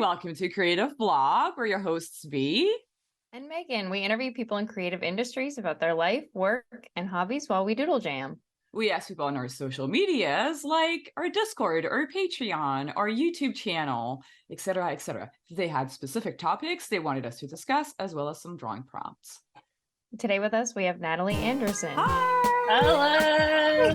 welcome to Creative Blog. We're your hosts, Vee and Megan. We interview people in creative industries about their life, work, and hobbies while we doodle jam. We ask people on our social medias, like our Discord, or Patreon, our YouTube channel, etc., etc. If they had specific topics they wanted us to discuss, as well as some drawing prompts. Today with us, we have Natalie Andrewson. Hi! Hello!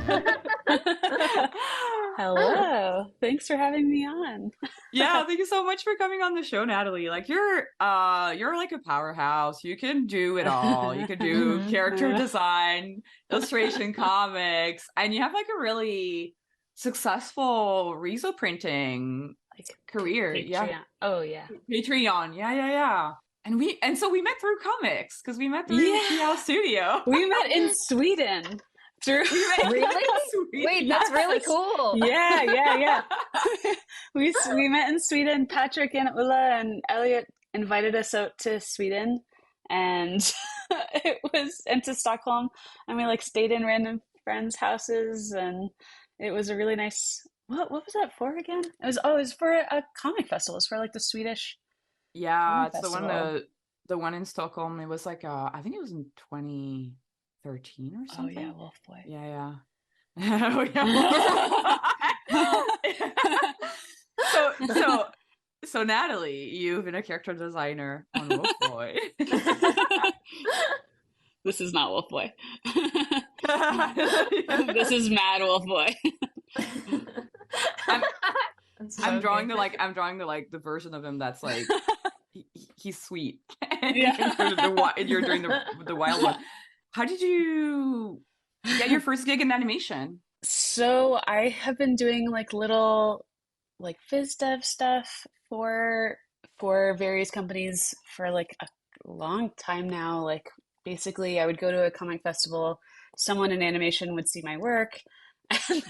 Hello. Thanks for having me on. Yeah, thank you so much for coming on the show, Natalie. Like you're like a powerhouse. You can do it all. You can do character design, illustration, comics, and you have like a really successful riso printing career. Patreon. Yeah. Oh yeah. Patreon. Yeah. And so we met through comics because we met through the studio. We met in Sweden. Really? Wait, that's really cool. Yeah. We met in Sweden. Patrick and Ulla and Elliot invited us out to Sweden, and to Stockholm, and we like stayed in random friends' houses, and it was a really nice. What was that for again? It was for a comic festival. It was for like the Swedish. Yeah, it's the one in Stockholm. It was like I think it was in 2013 or something. Oh yeah, Wolfboy. Yeah. Oh yeah. So Natalie, you've been a character designer on Wolfboy. This is not Wolfboy. This is Mad Wolfboy. I'm drawing the version of him that's like he's sweet. Yeah. And you're doing the wild one. How did you get your first gig in animation? So I have been doing like little like biz dev stuff for various companies for like a long time now. Like basically I would go to a comic festival, someone in animation would see my work, and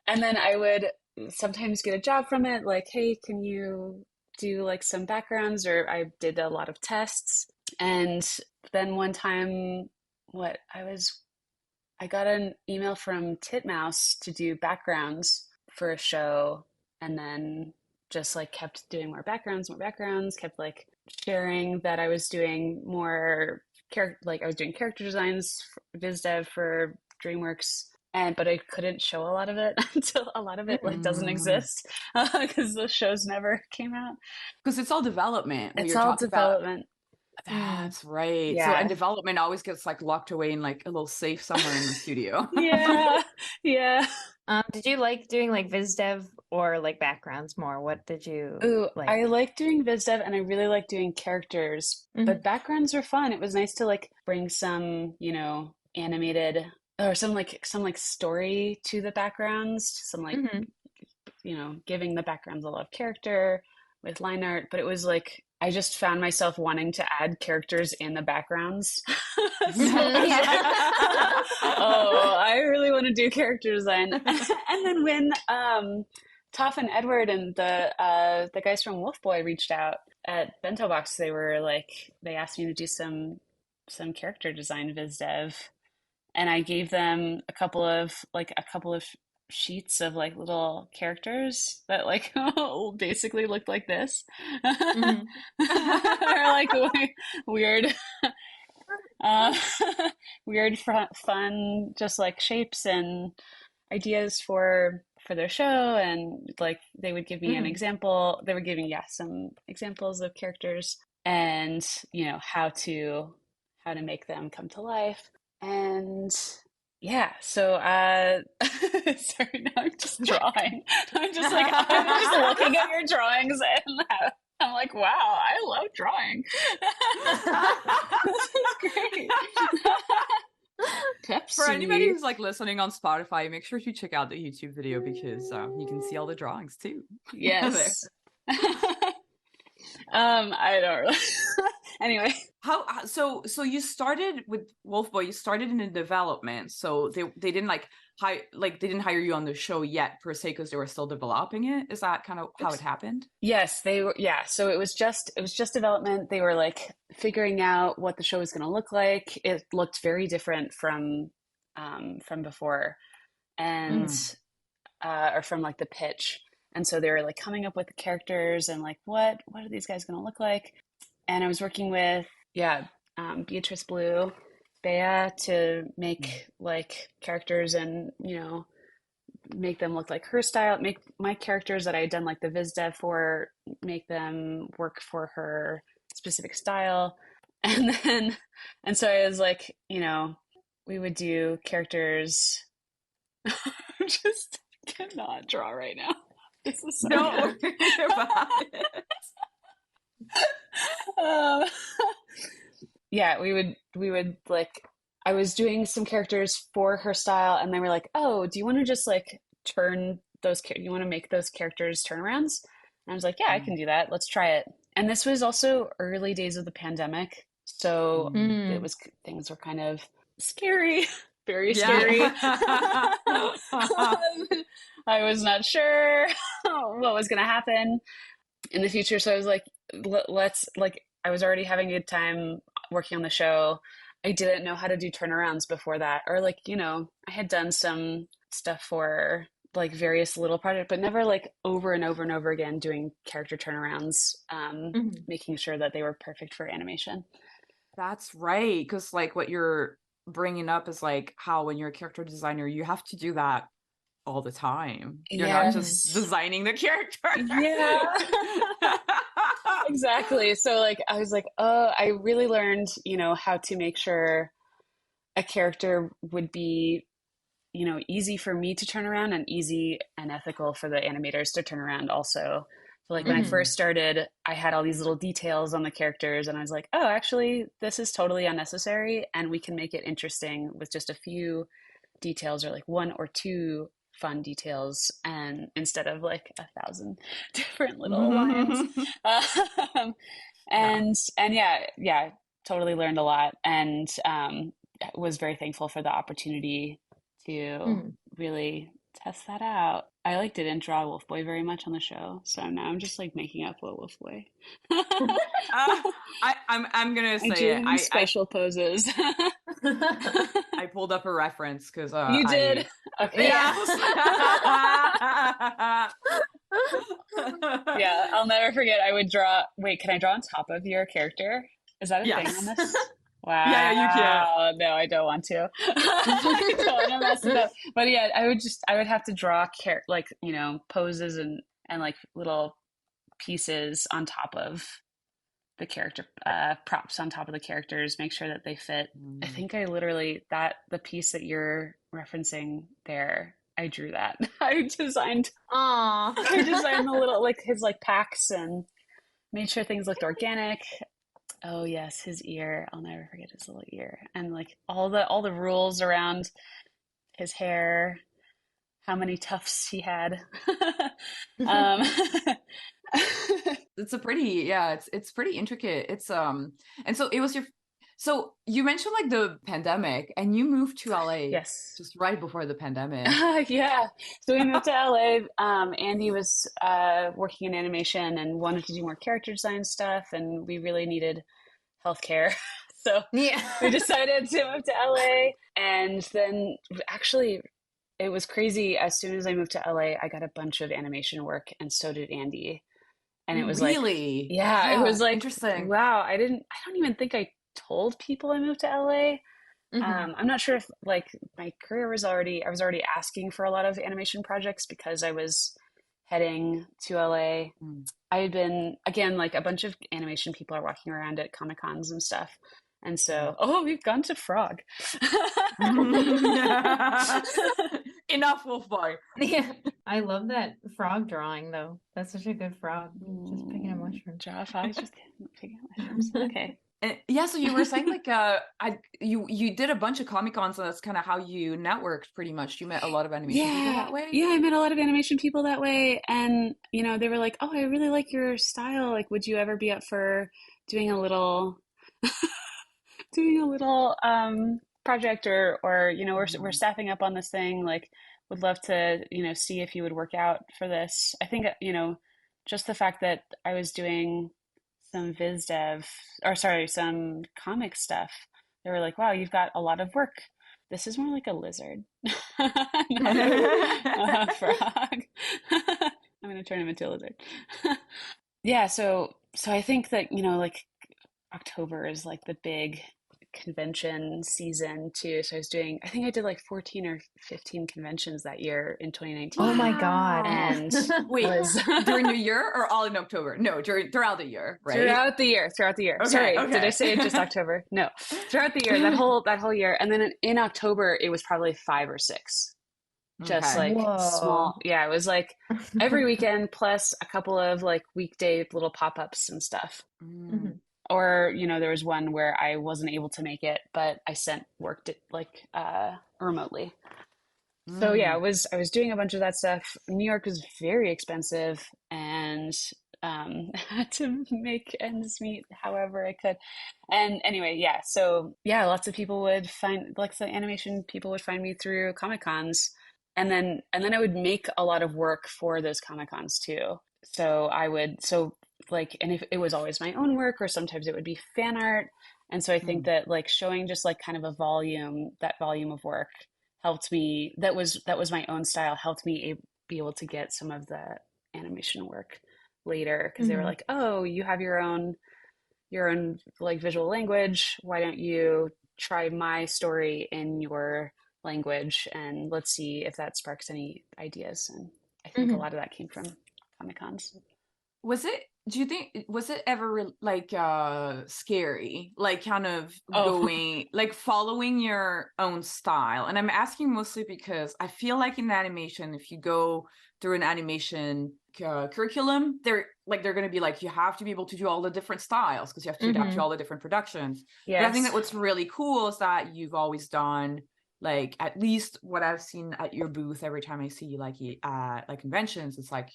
then I would sometimes get a job from it, like, hey, can you do like some backgrounds? Or I did a lot of tests. And then one time I got an email from Titmouse to do backgrounds for a show, and then just like kept doing more backgrounds, kept like sharing that I was doing more I was doing character designs, biz dev for DreamWorks. But I couldn't show a lot of it until a lot of it like doesn't exist because the shows never came out. Because it's all development. It's all development. That's right. Yeah. So, and development always gets like locked away in like a little safe somewhere in the studio. Yeah. Did you like doing like viz dev or like backgrounds more? What did you like? I like doing viz dev, and I really like doing characters, but backgrounds are fun. It was nice to like bring some, animated or some story to the backgrounds, some like giving the backgrounds a lot of character with line art. But it was like I just found myself wanting to add characters in the backgrounds. Oh, I really want to do character design. And then when Toph and Edward and the guys from Wolfboy reached out at Bento Box, they asked me to do some character design viz dev. And I gave them a couple of sheets of like little characters that like basically looked like this. They're like weird, weird, fun, just like shapes and ideas for their show. And like they would give me an example. They were giving some examples of characters and how to make them come to life. And yeah, so sorry, now I'm just drawing. I'm just looking at your drawings, and I'm like, wow, I love drawing. This is great. For anybody who's like listening on Spotify, make sure to check out the YouTube video because you can see all the drawings too. Yes. I don't really. Anyway, so you started with Wolfboy. You started in the development, so they didn't they didn't hire you on the show yet per se because they were still developing it. Is that kind of how it happened? Yes, they were. Yeah, so it was just development. They were like figuring out what the show was going to look like. It looked very different from before, and or from like the pitch. And so they were like coming up with the characters and like, what are these guys going to look like? And I was working with, Beatrice Blue, Bea, to make like characters and, make them look like her style, make my characters that I had done like the viz dev for, make them work for her specific style. And so I was like, we would do characters. I just cannot draw right now. This is so Don't worry about it. Yeah, we would like, I was doing some characters for her style, and they were like, "Oh, do you want to just like you want to make those characters turnarounds?" And I was like, "Yeah, I can do that. Let's try it." And this was also early days of the pandemic, so it was things were kind of scary, very scary. I was not sure what was going to happen in the future, so I was like, let's like, I was already having a good time working on the show. I didn't know how to do turnarounds before that, or like, I had done some stuff for like various little projects, but never like over and over and over again doing character turnarounds, making sure that they were perfect for animation. That's right, because like what you're bringing up is like how when you're a character designer, you have to do that all the time. You're not just designing the character. Yeah. Exactly. So like I was like, oh, I really learned, how to make sure a character would be, easy for me to turn around and easy and ethical for the animators to turn around also. So like when I first started, I had all these little details on the characters, and I was like, oh, actually, this is totally unnecessary, and we can make it interesting with just a few details, or like one or two fun details, and instead of like 1,000 different little lines. And yeah, totally learned a lot, and was very thankful for the opportunity to really test that out. I like didn't draw Wolfboy very much on the show, so now I'm just like making up what Wolfboy. I'm gonna say I special poses. I pulled up a reference because you did. Okay. Yes. Yeah, I'll never forget. I would draw. Wait, can I draw on top of your character? Is that a thing on this? Wow. Yeah, you can. No, I don't want to. I don't want to mess it up. But yeah, I would have to draw poses and like little pieces on top of the character, props on top of the characters, make sure that they fit. I think I literally, the piece that you're referencing there, I drew that. I designed the little, like his like packs, and made sure things looked organic. Oh yes, his ear. I'll never forget his little ear. And like all the rules around his hair, how many tufts he had. It's a pretty, it's pretty intricate. It's and so it was so you mentioned like the pandemic, and you moved to LA. Yes. Just right before the pandemic. Yeah. So we moved to LA. Andy was working in animation and wanted to do more character design stuff, and we really needed healthcare. So we decided to move to LA. And then actually it was crazy. As soon as I moved to LA, I got a bunch of animation work, and so did Andy. And it was really? Like, yeah, it was like, interesting. Wow. I don't even think I told people I moved to LA. I'm not sure if like my career was I was already asking for a lot of animation projects because I was heading to LA. I had been, again, like a bunch of animation people are walking around at Comic Cons and stuff. And so, we've gone to Frog. Enough, Wolfboy. Yeah, I love that frog drawing though. That's such a good frog. Just picking a mushroom. Draw a frog, just picking mushrooms. Okay. Yeah, so you were saying like you did a bunch of Comic Cons, and that's kind of how you networked pretty much. You met a lot of animation people that way? Yeah, I met a lot of animation people that way, and they were like, "Oh, I really like your style. Like, would you ever be up for doing a little project or we're staffing up on this thing, like would love to see if you would work out for this." I think just the fact that I was doing some some comic stuff, they were like, "Wow, you've got a lot of work. This is more like a lizard, not a frog." I'm gonna turn him into a lizard. Yeah, so I think that, like October is like the big convention season too. So I think I did like 14 or 15 conventions that year in 2019. Oh my God. And Wait, was during the year or all in October? No, throughout the year, right? throughout the year. Okay, Sorry, okay. did I say just October? No, throughout the year, that whole year. And then in October, it was probably 5 or 6. Just Okay. like Whoa. small, yeah, it was like every weekend plus a couple of like weekday little pop-ups and stuff. Mm. Or, there was one where I wasn't able to make it, but I worked it like remotely. So yeah, I was doing a bunch of that stuff. New York was very expensive, and had to make ends meet however I could. And anyway, yeah, so yeah, lots of people would find, like, the animation people would find me through Comic Cons, and then I would make a lot of work for those Comic Cons too. And if it was always my own work, or sometimes it would be fan art. And so I think that like showing just like kind of that volume of work helped me. That was my own style, helped me be able to get some of the animation work later, because they were like, oh, you have your own like visual language. Why don't you try my story in your language, and let's see if that sparks any ideas. And I think a lot of that came from Comic Cons. Do you think, was it ever like scary, like kind of going, like following your own style? And I'm asking mostly because I feel like in animation, if you go through an animation curriculum, they're going to be like, you have to be able to do all the different styles because you have to adapt to all the different productions. Yes. But I think that what's really cool is that you've always done, like, at least what I've seen at your booth every time I see you, like conventions, it's like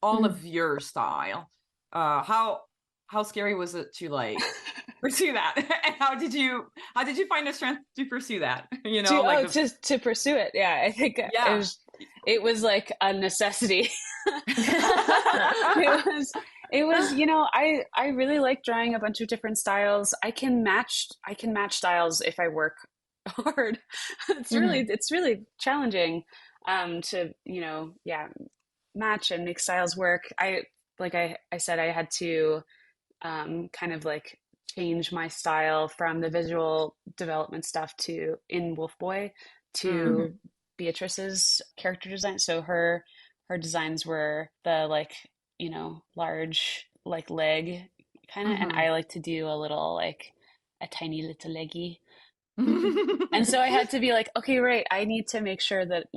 all of your style. How scary was it to like pursue that? And how did you find the strength to pursue that? To pursue it. Yeah, I think it was like a necessity. It was, I really like drawing a bunch of different styles. I can match styles if I work hard. It's really challenging to match and make styles work. I said, I had to kind of like change my style from the visual development stuff in Wolfboy to Beatrice's character design. So her designs were the large like leg kind of, and I like to do a tiny little leggy. And so I had to be like, okay, right, I need to make sure that,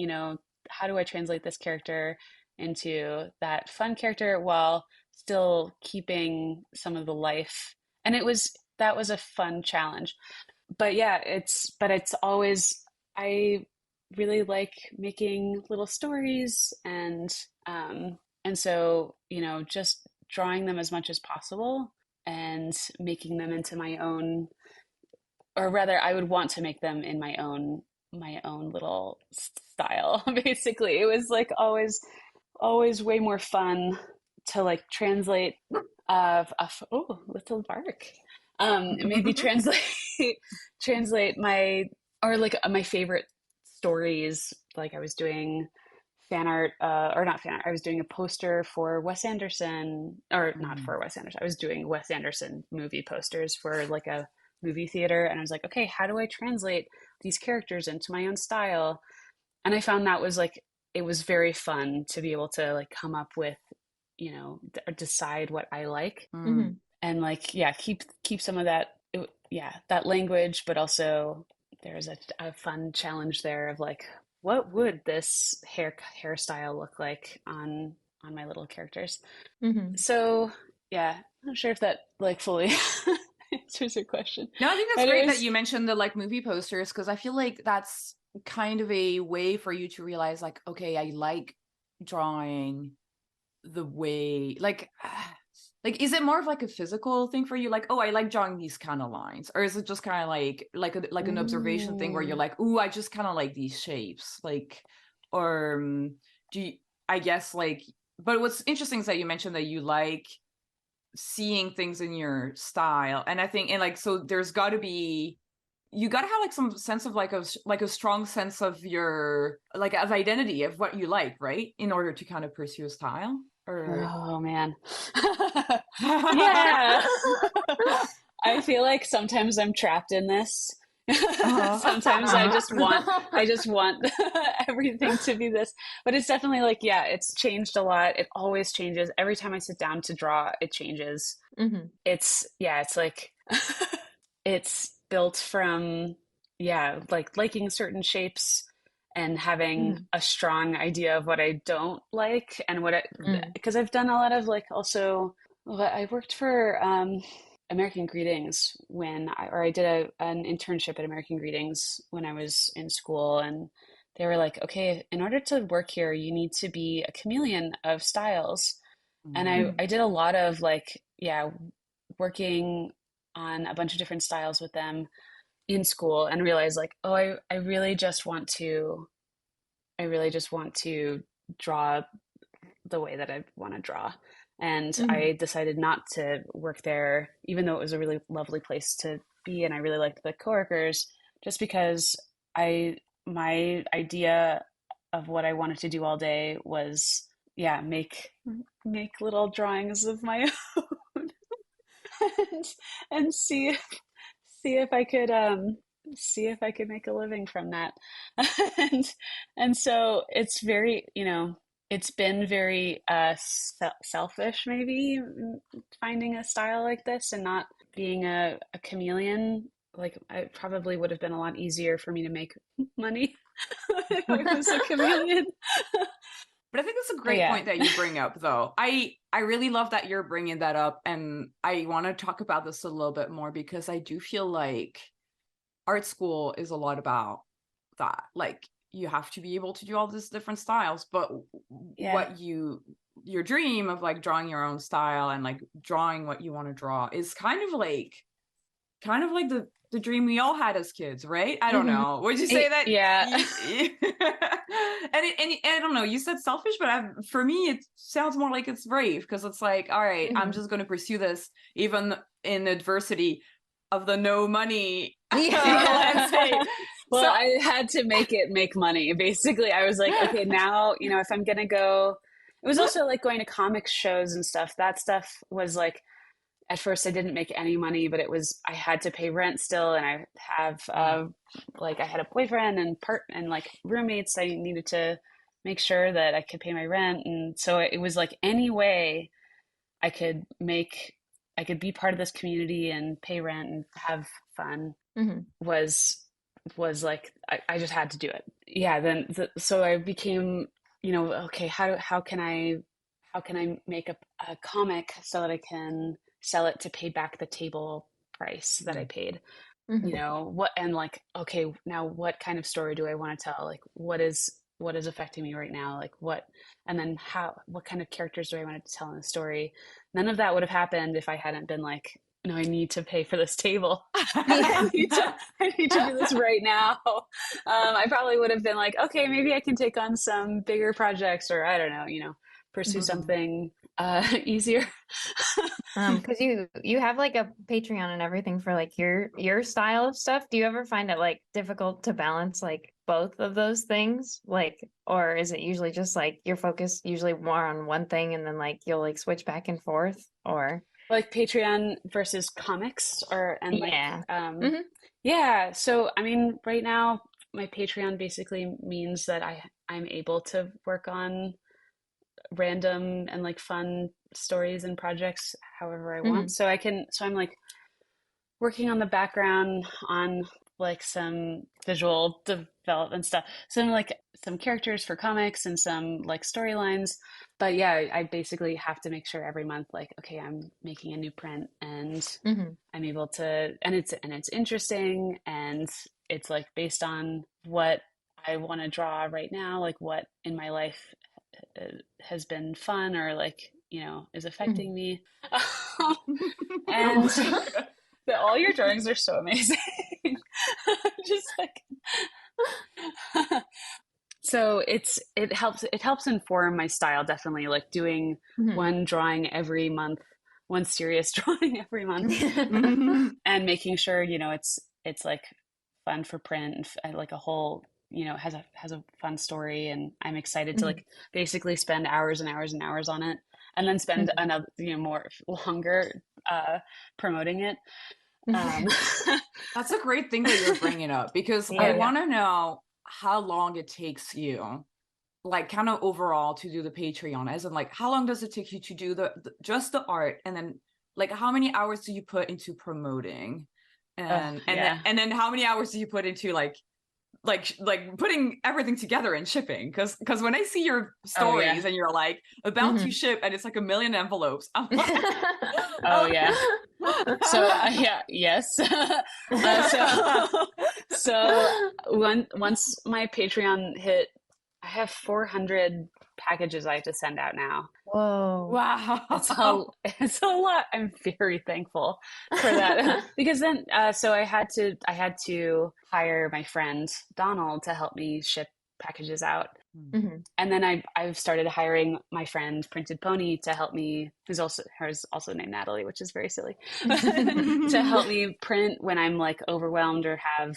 how do I translate this character into that fun character while still keeping some of the life. And that was a fun challenge. But yeah, it's always, I really like making little stories, and so, just drawing them as much as possible and making them into my own, or rather I would want to make them in my own little style. Basically, it was like always way more fun to like translate little bark. Maybe translate my favorite stories. Like I was doing fan art, or not fan art. I was doing a poster for Wes Anderson, or not for Wes Anderson. I was doing Wes Anderson movie posters for like a movie theater, and I was like, okay, how do I translate these characters into my own style? And I found that was like, it was very fun to be able to like come up with, decide what I like, and like, yeah, keep some of that, that language, but also there's a fun challenge there of like, what would this hairstyle look like on my little characters? So yeah, I'm not sure if that like fully answers your question. No, I think that's great that you mentioned the like movie posters, because I feel like that's kind of a way for you to realize like, okay, I like drawing the way like is it more of like a physical thing for you, like, oh, I like drawing these kind of lines, or is it just kind of like an observation thing where you're like, ooh, I just kind of like these shapes, like, or do you, I guess, like, but what's interesting is that you mentioned that you like seeing things in your style, and I think, and like, so there's got to be, you got to have like some sense of like a strong sense of your like of identity of what you like, right, in order to kind of pursue a style. Or Oh man. Yeah. I feel like sometimes I'm trapped in this. Sometimes I just want everything to be this. But it's definitely like, yeah, it's changed a lot. It always changes. Every time I sit down to draw, it changes. Mhm. It's yeah, it's like it's built from yeah, like liking certain shapes and having Mhm. a strong idea of what I don't like and what I Mm. because I've done a lot of like also well, I worked for American Greetings or I did an internship at American Greetings when I was in school, and they were like, okay, in order to work here, you need to be a chameleon of styles. And Mm. I did a lot of like, yeah, working on a bunch of different styles with them in school and realized like, oh, I really just want to, I really just want to draw the way that I want to draw. And Mhm. I decided not to work there, even though it was a really lovely place to be and I really liked the coworkers, just because I, my idea of what I wanted to do all day was, yeah, make little drawings of my own and, and see if I could see if I could make a living from that. and and so it's very, you know, it's been very selfish maybe finding a style like this and not being a chameleon. Like it probably would have been a lot easier for me to make money if I was a chameleon. But I think that's a But great yeah. point that you bring up, though. I really love that you're bringing that up, and I want to talk about this a little bit more because I do feel like art school is a lot about that. Like you have to be able to do all these different styles, but Yeah. what your dream of like drawing your own style and like drawing what you want to draw is kind of like the dream we all had as kids, right? I don't Mhm. know. Would you say that? Yeah. And I don't know. You said selfish, but for me, it sounds more like it's brave because it's like, all right, I'm Mhm. just going to pursue this even in adversity of the no money Yeah. landscape. Well, So, I had to make it make money. Basically, I was like, okay, now, you know, if I'm gonna go, it was also like going to comics shows and stuff. That stuff was like, at first I didn't make any money, but it was, I had to pay rent still. And I have, like, I had a boyfriend and like roommates. I needed to make sure that I could pay my rent. And so it was like any way I could make, I could be part of this community and pay rent and have fun Mhm. was like I just had to do it. Yeah, so I became, you know, okay, how can I make a comic so that I can sell it to pay back the table price that I paid? You Mhm. know, what and like, okay, now what kind of story do I want to tell? Like what is affecting me right now? Like what and then what kind of characters do I want to tell in the story? None of that would have happened if I hadn't been like, no, I need to pay for this table. Yeah. I need to do this right now. I probably would have been like, okay, maybe I can take on some bigger projects or I don't know, you know, pursue Mhm. something easier. Because you have like a Patreon and everything for like your style of stuff. Do you ever find it like difficult to balance like both of those things? Like, or is it usually just like your focus usually more on one thing and then like you'll like switch back and forth? Or Like Patreon versus comics or and like yeah. Hmm. yeah, so I mean right now my Patreon basically means that I'm able to work on random and like fun stories and projects however I want. Hmm. So I'm like working on the background on like some visual development stuff, some like some characters for comics and some like storylines. But yeah, I basically have to make sure every month, like, okay, I'm making a new print and Hmm. I'm able to, and it's interesting and it's like based on what I want to draw right now, like what in my life has been fun or like, you know, is Hmm. affecting me. And all your drawings are so amazing. Just like so it helps inform my style definitely like doing Hmm. one drawing every month, one serious drawing every month Mhm. and making sure, you know, it's like fun for print and like a whole, you know, has a fun story and I'm excited to Hmm. like basically spend hours and hours and hours on it. and then spend another, more longer promoting it. That's a great thing that you're bringing up, because I want to know how long it takes you, like kind of overall, to do the Patreon, as in like how long does it take you to do just the art, and then like how many hours do you put into promoting, and then how many hours do you put into like putting everything together and shipping? Because when I see your stories and you're like about to ship and it's like 1 million envelopes, I'm like, so yes. So once my Patreon hit, I have 400 packages I have to send out now. Whoa. Wow. It's a lot. I'm very thankful for that. Because then so I had to hire my friend Donald to help me ship packages out. And then I've started hiring my friend Printed Pony to help me, who's also named Natalie, which is very silly, to help me print when I'm like overwhelmed or have,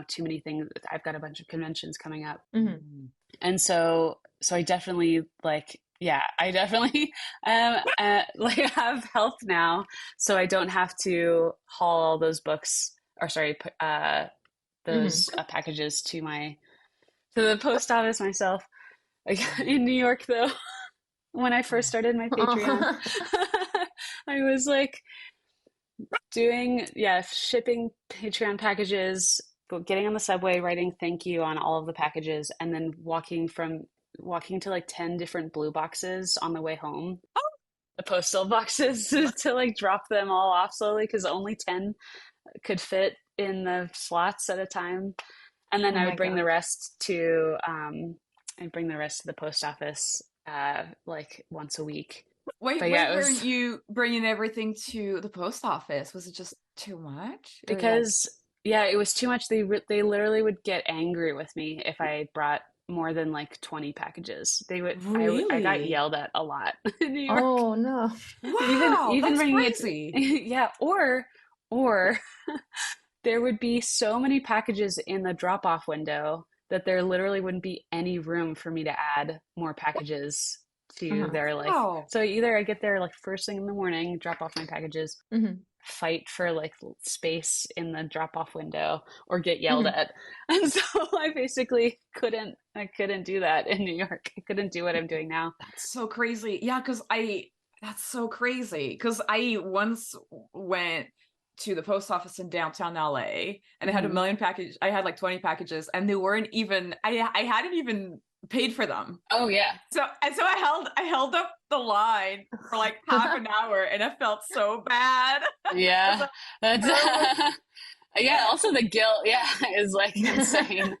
too many things. I've got a bunch of conventions coming up. And so I definitely like have help now, so I don't have to haul all those books, or sorry, those packages to the post office myself. In New York, though, when I first started my Patreon, I was like shipping Patreon packages, getting on the subway, writing thank you on all of the packages, and then walking to like 10 different blue boxes on the way home. The postal boxes to like drop them all off slowly, because only 10 could fit in the slots at a time. And then I would bring the rest to the post office like once a week. Wait, weren't you bringing everything to the post office? Was it just too much? Because it was too much. They literally would get angry with me if I brought more than like 20 packages. They would. Really? I got yelled at a lot in New York. Oh no! Wow, even that's bringing crazy. it. Or there would be so many packages in the drop-off window that there literally wouldn't be any room for me to add more packages to their like. So either I get there like first thing in the morning, drop off my packages, fight for like space in the drop-off window, or get yelled at. And so I basically couldn't do that in New York. I couldn't do what I'm doing now. That's so crazy. Yeah, that's so crazy. Because I once went to the post office in downtown LA, and I had 1 million packages. I had like 20 packages, and they weren't even, I hadn't even paid for them. Oh yeah. So I held up the line for like half an hour, and I felt so bad. Yeah. That's also the guilt, is like insane.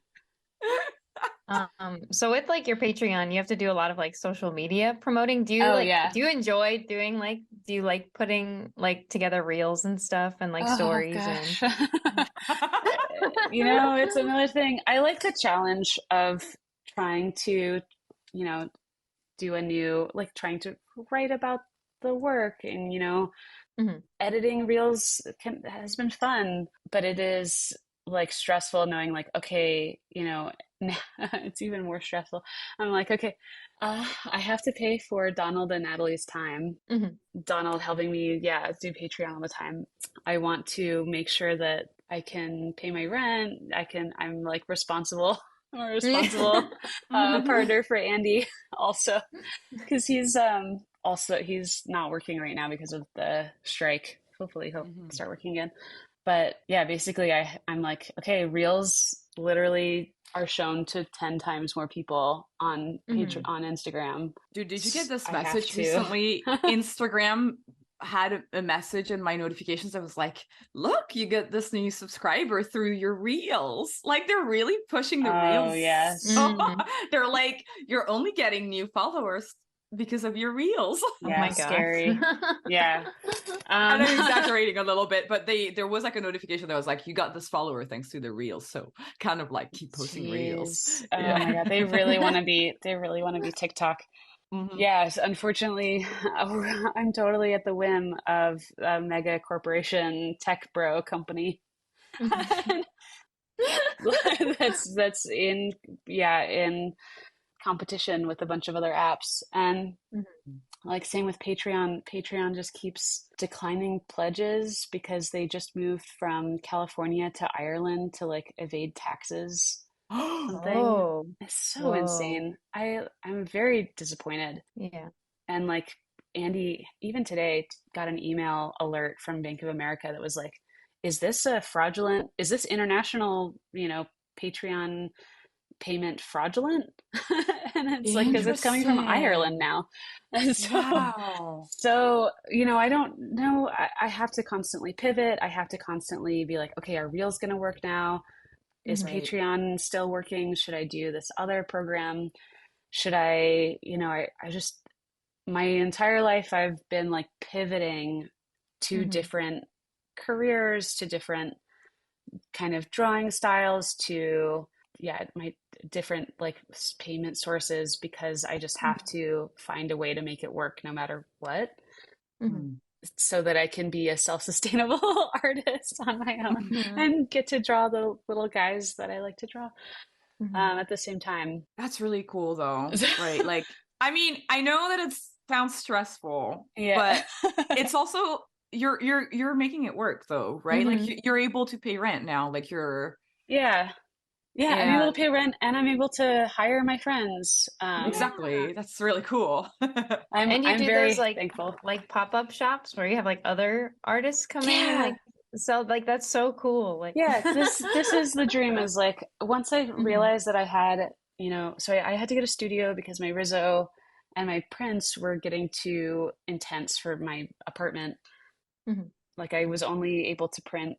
So with like your Patreon, you have to do a lot of like social media promoting. Do you do you enjoy doing do you like putting like together reels and stuff and like stories? Gosh. And it's another thing. I like the challenge of trying to, do a new, like trying to write about the work, and, editing reels has been fun, but it is like stressful knowing like, okay, it's even more stressful. I'm like, okay, I have to pay for Donald and Natalie's time. Donald helping me, do Patreon all the time. I want to make sure that I can pay my rent. I'm like responsible. I'm a responsible partner for Andy also, because he's not working right now because of the strike. Hopefully he'll start working again. But yeah, basically I'm like, okay, reels literally are shown to 10 times more people on on Instagram. Dude, did you get this message recently? Instagram had a message in my notifications that was like, look, you get this new subscriber through your reels. Like, they're really pushing the reels. Oh yes. They're like, you're only getting new followers because of your reels. Yeah, oh my scary. Yeah. I'm exaggerating a little bit, but there was like a notification that was like, you got this follower thanks to the reels. So kind of like keep posting reels. Oh my God. They really want to be TikTok. Yes, unfortunately, I'm totally at the whim of a mega corporation tech bro company. that's in competition with a bunch of other apps, and like same with Patreon. Patreon just keeps declining pledges because they just moved from California to Ireland to like evade taxes. Something. Oh, It's so whoa. insane. I'm very disappointed. Yeah. And like Andy, even today, got an email alert from Bank of America that was like, is this international, Patreon payment fraudulent? And it's like, because it's coming from Ireland Interesting. now. And Wow. I don't know. I have to constantly pivot. I have to constantly be like, okay, are Reels going to work now? Is Right. Patreon still working? Should I do this other program? Should I just, my entire life I've been like pivoting to Hmm. different careers, to different kind of drawing styles, to my different like payment sources, because I just have to find a way to make it work no matter what, Hmm. Mm. so that I can be a self-sustainable artist on my own Hmm. and get to draw the little guys that I like to draw Hmm. at the same time. That's really cool though. Right. Like, I mean, I know that it sounds stressful, Yeah. but it's also you're making it work though, right? Like Hmm. you're able to pay rent now. Like you're Yeah. Yeah, I'm able to and pay rent and I'm able to hire my friends. Yeah. exactly. That's really cool. I'm And you I'm do those very like thankful. pop-up shops where you have like other artists come in and Yeah. like sell, like that's so cool. Like Yeah, this is the dream, is like once I Mhm. realized that I had, so I had to get a studio because my Rizzo and my prints were getting too intense for my apartment. Mhm. Like I was only able to print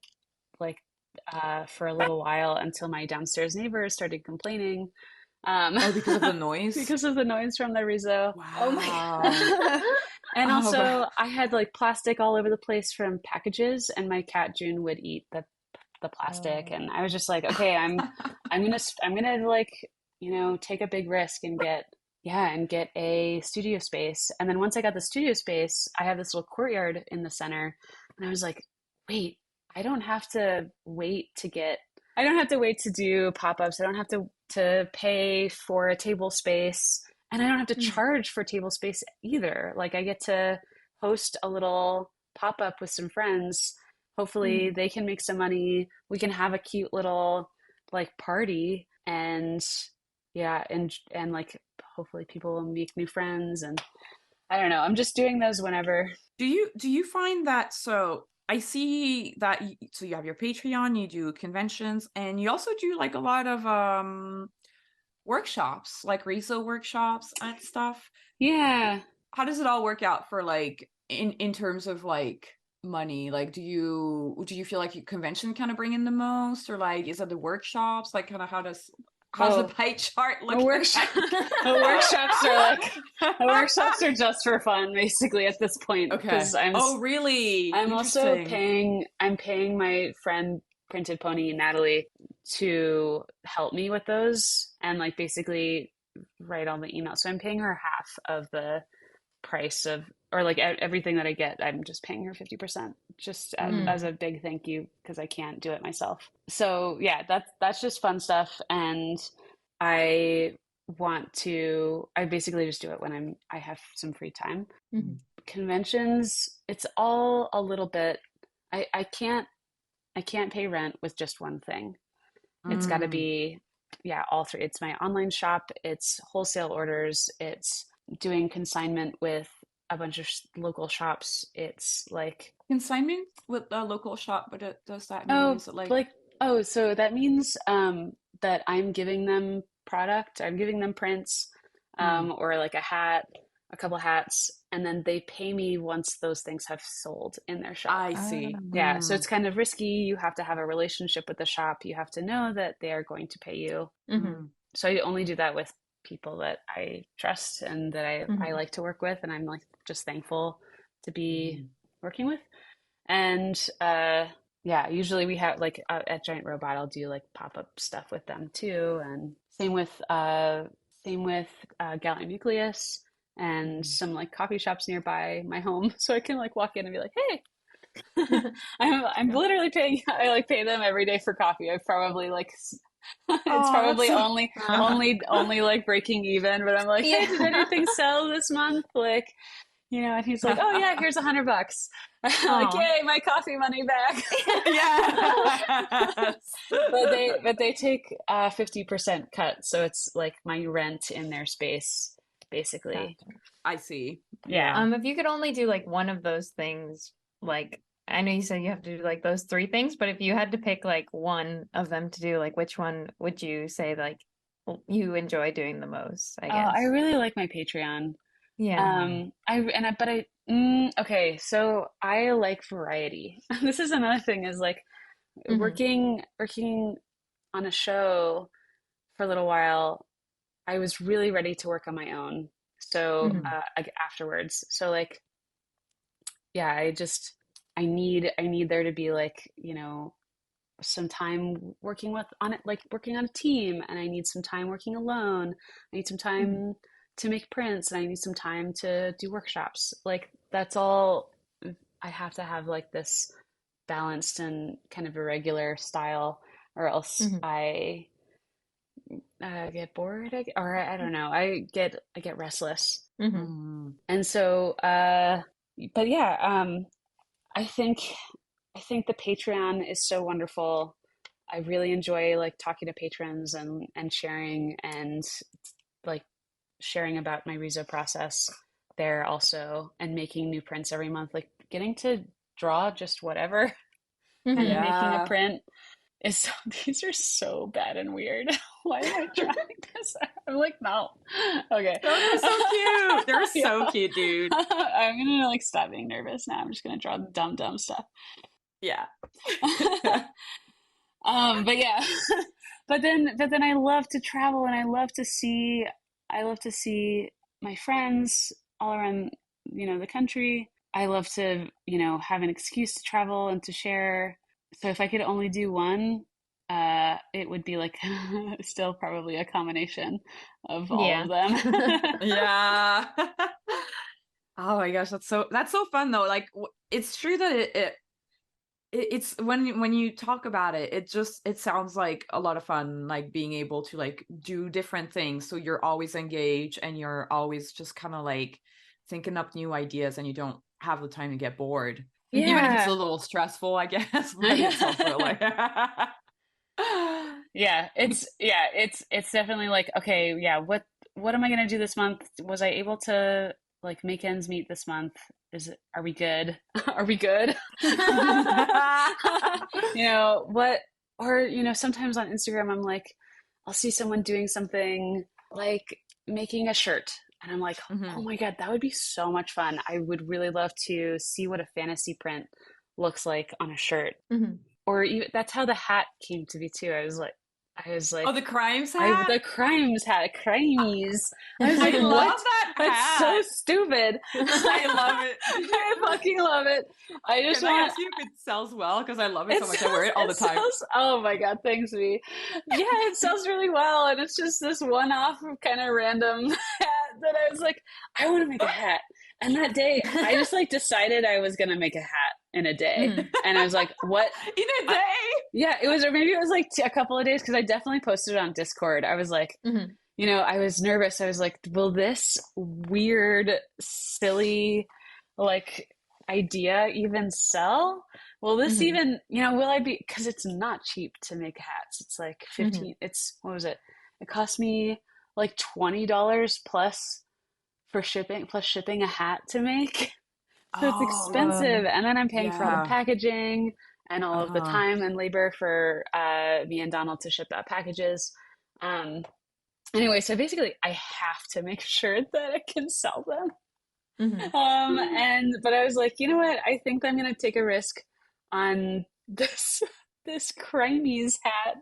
like for a little while until my downstairs neighbors started complaining, um, Oh, because of the noise? because of the noise from the Rizzo. Oh my Wow. God. And Oh, wow. also, I had like plastic all over the place from packages, and my cat June would eat the plastic, Oh. and I was just like, okay, I'm gonna like take a big risk and get a studio space. And then once I got the studio space, I have this little courtyard in the center, and I was like, wait, I don't have to wait to get. I don't have to wait to do pop-ups. I don't have to pay for a table space, and I don't have to Mhm. charge for table space either. Like I get to host a little pop-up with some friends. Hopefully Mhm. they can make some money. We can have a cute little like party, and yeah, and like hopefully people will make new friends, and I don't know. I'm just doing those whenever. Do you find that so I see that so you have your Patreon, you do conventions, and you also do like a lot of workshops, like riso workshops and stuff. Yeah. How does it all work out for like in terms of like money? Like do you feel like convention kind of bring in the most, or like is it the workshops? Like kind of how's the Oh, pie chart the looking workshop like? the workshops are like the workshops are just for fun basically at this point, Okay. because I'm Oh, really? I'm also Interesting. paying my friend Printed Pony Natalie to help me with those and like basically write all the emails. So I'm paying her half of the price of, or like everything that I get, I'm just paying her 50% just as Mhm. a big thank you because I can't do it myself. So yeah, that's just fun stuff. And I I basically just do it when I have some free time. Mhm. Conventions, it's all a little bit, I can't pay rent with just one thing. It's got to Mm. be, yeah, all three. It's my online shop, it's wholesale orders, it's doing consignment with a bunch of local shops. It's like, Consignment with a local shop, but does that mean oh, is it like like, oh, so that means that I'm giving them product, I'm giving them prints, mm, or like a hat, a couple hats, and then they pay me once those things have sold in their shop. I Ah. see. Yeah, so it's kind of risky. You have to have a relationship with the shop. You have to know that they are going to pay you. Mhm. Mm, So I only do that with people that I trust and that I Mhm. like to work with, and I'm like just thankful to be mm. working with. And yeah, usually we have like at Giant Robot, I'll do like pop-up stuff with them too, and same with Gallium Nucleus and Mhm. some like coffee shops nearby my home, so I can like walk in and be like, hey. I'm Yeah. literally paying. I like pay them every day for coffee. I've probably like it's Oh, that's probably so only like breaking even, but I'm like, Yeah. hey, did anything sell this month? Like, you know, and he's like, "Oh yeah, here's $100." Like, Oh, yay, my coffee money back. Yes. But they take 50% cut, so it's like my rent in their space, basically. gotcha. I see. Yeah. If you could only do like one of those things, like I know you said you have to do like those three things, but if you had to pick like one of them to do, like which one would you say like you enjoy doing the most, I I guess? really like my Patreon. Yeah. Okay, so I like variety. This is another thing is like Hmm. working on a show for a little while. I was really ready to work on my own. So Hmm. like afterwards. So like yeah, I need there to be like, you know, some time working with on it, like working on a team, and I need some time working alone. I need some Hmm. time to make prints, and I need some time to do workshops. Like that's all I have to have like this balanced and kind of irregular style, or else Hmm. I get bored, or I don't know. I get restless. Hmm. Mm. And so but yeah, I think I think the Patreon is so wonderful. I really enjoy like talking to patrons and sharing and like sharing about my Riso process there also, and making new prints every month. Like getting to draw just whatever and then Hmm. making a Yeah. print is so, these are so bad and weird. Why am I trying this? I'm like, no. Okay. Oh, they're so cute. They're Yeah. so cute, dude. I'm gonna like stop being nervous now. I'm just gonna draw dumb stuff. Yeah. But yeah, but then I love to travel, and I love to see my friends all around, you know, the country. I love to, you know, have an excuse to travel and to share. So if I could only do one, it would be like still probably a combination of all Yeah. of them. Yeah. Oh my gosh, that's so fun though. Like it's true that it's when you talk about it, it sounds like a lot of fun, like being able to like do different things. So you're always engaged and you're always just kind of like thinking up new ideas and you don't have the time to get bored. Even if it's a Yeah. little stressful, I guess, but it's also like It's definitely like, okay, yeah, what am I gonna do this month? Was I able to like make ends meet this month? Are we good? Are we good? You know, what or you know, sometimes on Instagram I'm like, I'll see someone doing something like making a shirt, and I'm like, oh Mhm. my God, that would be so much fun. I would really love to see what a fantasy print looks like on a shirt. Hmm. Or even that's how the hat came to be too. I was Oh, like, the crimes I hat. the crimes hat, crimes. I was I like, what? love that That's so hat. stupid. I love it. I fucking love it. I just Can I want ask you if it sells well? Because I love it it so much. I wear it all it the time. sells, oh my God, thanks me. Yeah, it sells really well, and it's just this one-off kind of random hat that I was like, I want to make a hat. And that day, I just like decided I was gonna make a hat in a day. Hmm. And I was like, what? In a I, day. yeah, it was, or maybe it was like a couple of days because I definitely posted it on Discord. I was like, Hmm. you know, I was nervous. I was like, will this weird, silly, like idea even sell? Will this Hmm. even, you know, will I be, because it's not cheap to make hats. It's like Hmm. 15, it's, what was it? It cost me like $20 plus for shipping, plus shipping a hat to make. So it's Oh, expensive. And then I'm paying for all the yeah. packaging and all of the Uh-huh. time and labor for me and Donald to ship out packages. Um, anyway, so basically, I have to make sure that I can sell them. Hmm. But I was like, you know what? I think I'm gonna take a risk on this this Crimeys hat.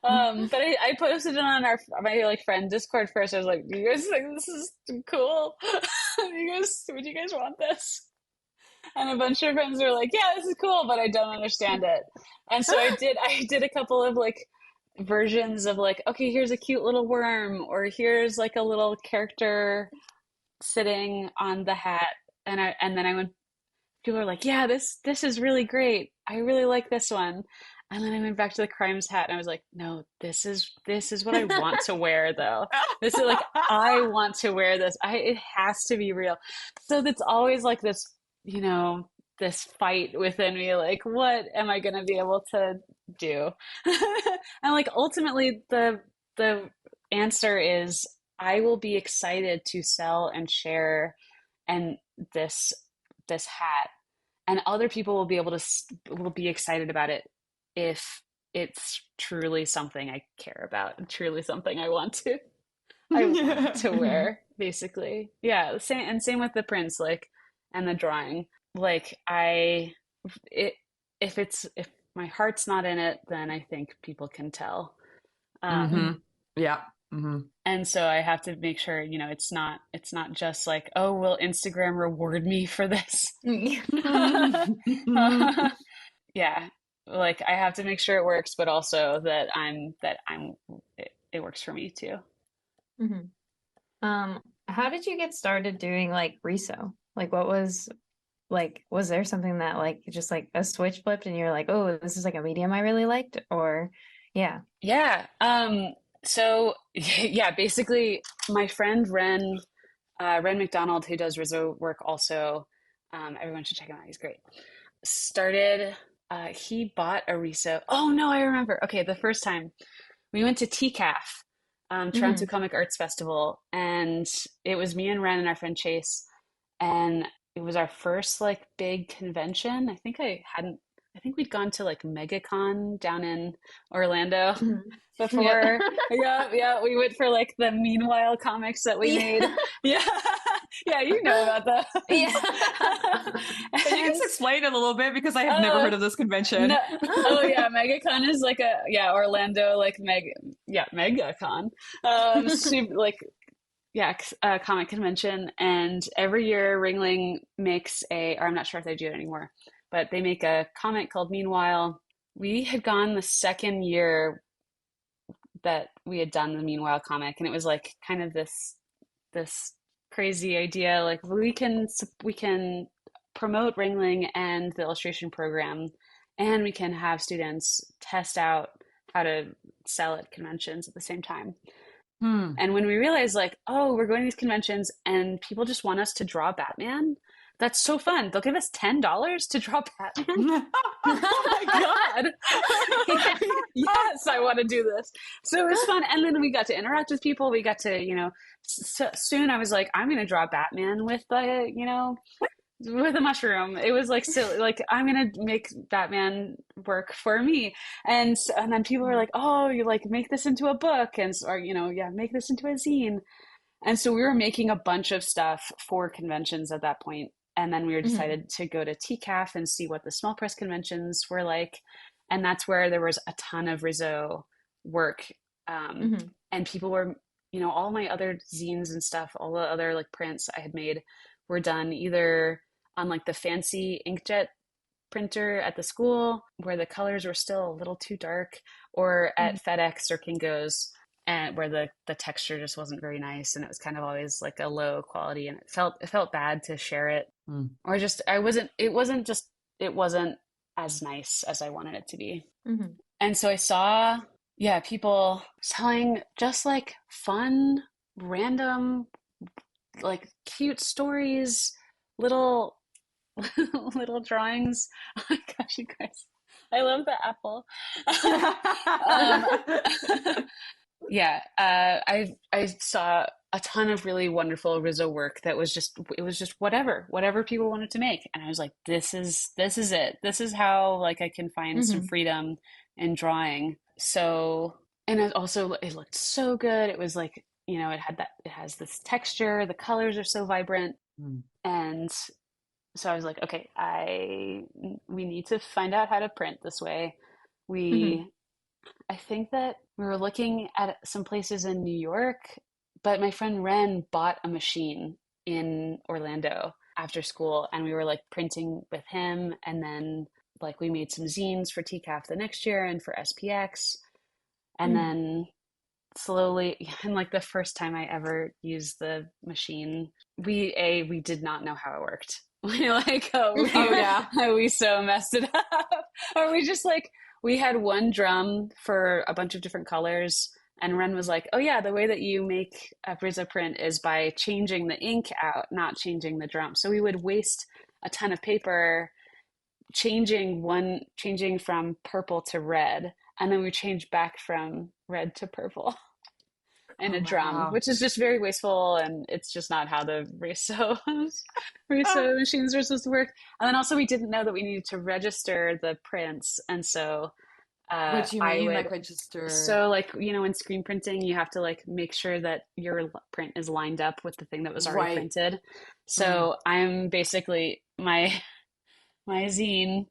But I posted it on my like friend Discord first. I was like, do you guys think this is cool? Would you guys want this? And a bunch of friends were like, yeah, this is cool, but I don't understand it. And so I did a couple of like versions of like, okay, here's a cute little worm, or here's like a little character sitting on the hat. And then I went, people are like, yeah, this is really great. I really like this one. And then I went back to the Crimes hat and I was like, no, this is what I want to wear though. This is like, I want to wear this. It has to be real. So that's always like this, this fight within me, like, what am I gonna be able to do? And like ultimately the answer is I will be excited to sell and share and this hat, and other people will be able to will be excited about it if it's truly something I care about, truly something I want to wear, basically. Yeah, same with the prints, like, and the drawing. Like if my heart's not in it, then I think people can tell. Yeah. And so I have to make sure, it's not just like, oh, will Instagram reward me for this? Yeah. Like I have to make sure it works, but also that it works for me too. How did you get started doing like riso? Like what was was there something that like just like a switch flipped and you're like, oh, this is like a medium I really liked? Or yeah. So yeah, basically my friend Ren McDonald, who does Rizzo work also, everyone should check him out, he's great, started he bought a riso. Oh no, I remember. Okay, the first time we went to TCAF, Toronto Comic Arts Festival, and it was me and Ren and our friend Chase, and it was our first like big convention. I think we'd gone to like MegaCon down in Orlando before. Yeah, we went for like the Meanwhile comics that we made. Yeah. Yeah, you know about that. Yeah. And you can explain it a little bit because I have never heard of this convention. No, oh yeah, MegaCon is like Orlando like MegaCon. Comic convention, and every year Ringling makes or I'm not sure if they do it anymore, but they make a comic called Meanwhile. We had gone the second year that we had done the Meanwhile comic, and it was like kind of this crazy idea, like we can promote Ringling and the illustration program, and we can have students test out how to sell at conventions at the same time. And when we realized like, oh, we're going to these conventions and people just want us to draw Batman, that's so fun. They'll give us $10 to draw Batman. Oh my God. Yes, I want to do this. So it was fun. And then we got to interact with people. We got to, soon I was like, I'm going to draw Batman with with a mushroom. It was like silly, like I'm gonna make Batman work for me, and then people were like, oh, you like make this into a book, and make this into a zine. And so we were making a bunch of stuff for conventions at that point, and then we were decided to go to TCAF and see what the small press conventions were like, and that's where there was a ton of Rizzo work, and people were, all my other zines and stuff, all the other like prints I had made were done either on like the fancy inkjet printer at the school where the colors were still a little too dark, or at FedEx or Kinko's, and where the texture just wasn't very nice, and it was kind of always like a low quality, and it felt bad to share it, or just it wasn't as nice as I wanted it to be. And so I saw people selling just like fun random like cute stories, little drawings. Oh my gosh, you guys, I love the apple. I saw a ton of really wonderful Rizzo work that was just whatever people wanted to make, and I was like, this is it. This is how like I can find some freedom in drawing. So, and it looked so good. It was like, it has this texture, the colors are so vibrant. And so I was like, okay, we need to find out how to print this way. I think that we were looking at some places in New York, but my friend Ren bought a machine in Orlando after school, and we were like printing with him, and then like we made some zines for TCAF the next year and for SPX, and then slowly, and like the first time I ever used the machine, we did not know how it worked. We so messed it up, or we just like we had one drum for a bunch of different colors. And Ren was like, oh yeah, the way that you make a riso print is by changing the ink out, not changing the drum. So we would waste a ton of paper changing from purple to red, and then we change back from red to purple in Oh, a drum, wow. which is just very wasteful, and it's just not how the riso machines are supposed to work. And then also we didn't know that we needed to register the prints, and so What do you I mean, would like register? so like in screen printing you have to like make sure that your print is lined up with the thing that was already Right. printed. Mm. So I'm basically my zine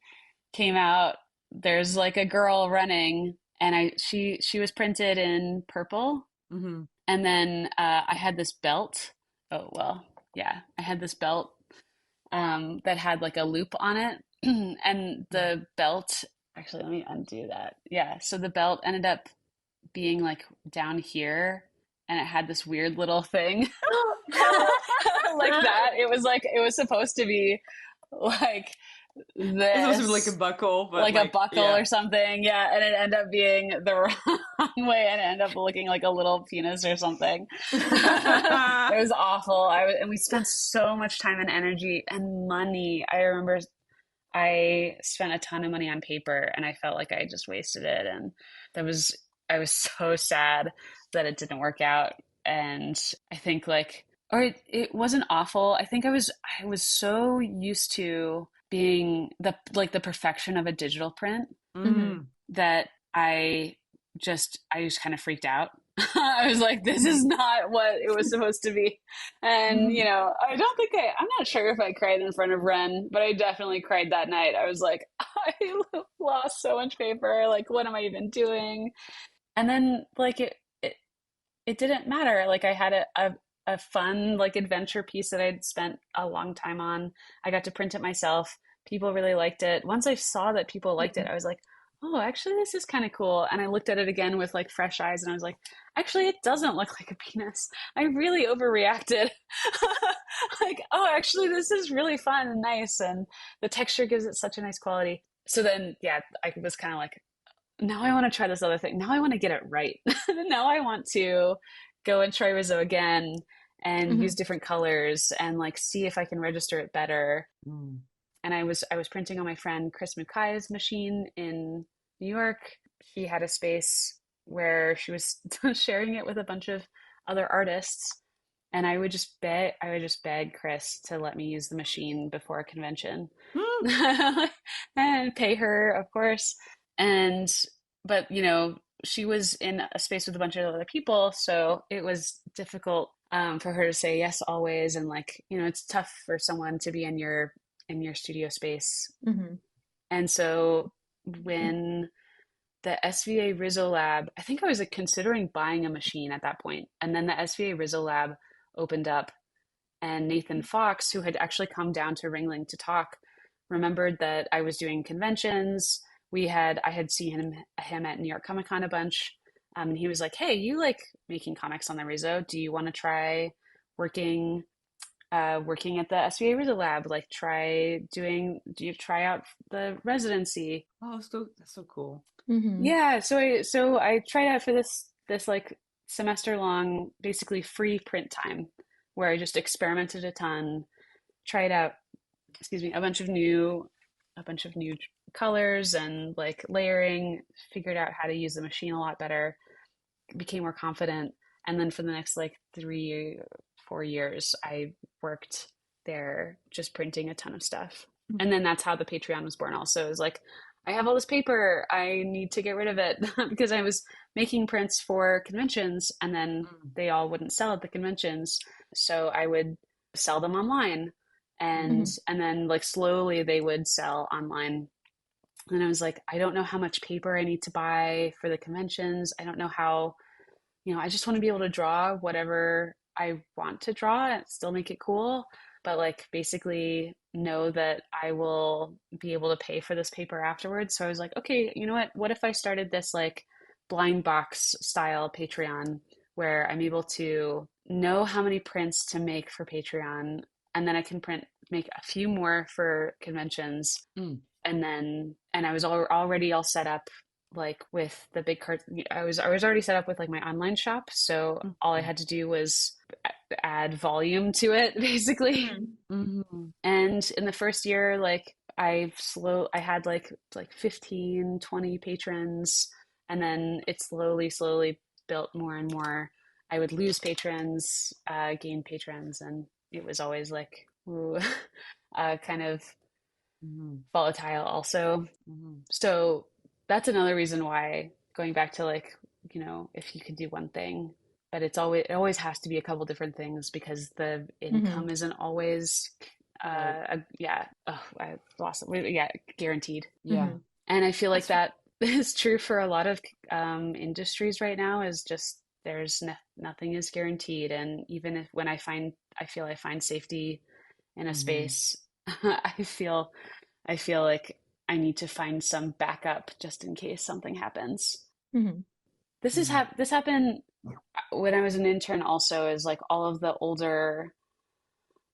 came out. There's like a girl running, and she was printed in purple, Hmm. and then I had this belt. Oh well, yeah, I had this belt that had like a loop on it, and the belt. Actually, let me undo that. Yeah, so the belt ended up being like down here, and it had this weird little thing like that. It was supposed to be like It's supposed to be like a this, buckle, but like a like, buckle yeah. or something. Yeah, and it ended up being the wrong way, and it ended up looking like a little penis or something. It was awful. And we spent so much time and energy and money. I remember I spent a ton of money on paper, and I felt like I just wasted it. And that was I was so sad that it didn't work out. And I think like, or it wasn't awful. I think I was so used to being the perfection of a digital print Mm. that I just kind of freaked out. I was like, this is not what it was supposed to be. And, I'm not sure if I cried in front of Ren, but I definitely cried that night. I was like, I lost so much paper. Like, what am I even doing? And then, like, it didn't matter. Like, I had a fun, like, adventure piece that I'd spent a long time on. I got to print it myself. People really liked it. Once I saw that people liked it, I was like, oh, actually, this is kind of cool. And I looked at it again with like fresh eyes, and I was like, actually, it doesn't look like a penis. I really overreacted. Like, oh, actually, this is really fun and nice, and the texture gives it such a nice quality. So then, yeah, I was kind of like, now I want to try this other thing. Now I want to get it right. Now I want to go and try Rizzo again and use different colors and like see if I can register it better. Mm. And I was printing on my friend Chris Mukai's machine in New York. She had a space where she was sharing it with a bunch of other artists, and I would just beg Chris to let me use the machine before a convention. Mm. And pay her, of course. And but she was in a space with a bunch of other people, so it was difficult for her to say yes always. And like, it's tough for someone to be in your studio space. And so when the SVA Rizzo Lab, I think I was like considering buying a machine at that point. And then the SVA Rizzo Lab opened up, and Nathan Fox, who had actually come down to Ringling to talk, remembered that I was doing conventions. I had seen him at New York Comic Con a bunch. And he was like, hey, you like making comics on the Rizzo? Do you want to try working at the SVA Rizzo Lab? Like, do you try out the residency? Oh, that's so cool. Yeah, so I tried out for this like semester long, basically free print time, where I just experimented a ton, tried out, excuse me, a bunch of new colors and like layering, figured out how to use the machine a lot better, became more confident. And then for the next like 3 4 years, I worked there just printing a ton of stuff. And then that's how the Patreon was born also. It was like, I have all this paper, I need to get rid of it because I was making prints for conventions, and then they all wouldn't sell at the conventions. So I would sell them online, and then like slowly they would sell online. And I was like, I don't know how much paper I need to buy for the conventions. I don't know how, I just want to be able to draw whatever I want to draw and still make it cool, but like basically know that I will be able to pay for this paper afterwards. So I was like, okay, you know what? What if I started this like blind box style Patreon where I'm able to know how many prints to make for Patreon, and then I can make a few more for conventions. And I was already all set up like with the big cart. I was already set up with like my online shop, so all I had to do was add volume to it basically. Mm-hmm. And in the first year, like I had like 15, 20 patrons, and then it slowly built more and more. I would lose patrons, gain patrons, and it was always like ooh, kind of Mm-hmm. volatile also. Mm-hmm. So that's another reason why, going back to like, if you could do one thing, but it always has to be a couple different things because the Mm-hmm. income isn't always Right. yeah, oh, I lost it. Yeah, guaranteed. Yeah. Mm-hmm. And I feel like That's that is true for a lot of industries right now, is just there's nothing is guaranteed. And even if when I feel I find safety in a mm-hmm. space, I feel like I need to find some backup just in case something happens. Mm-hmm. Mm-hmm. This happened when I was an intern also, is like all of the older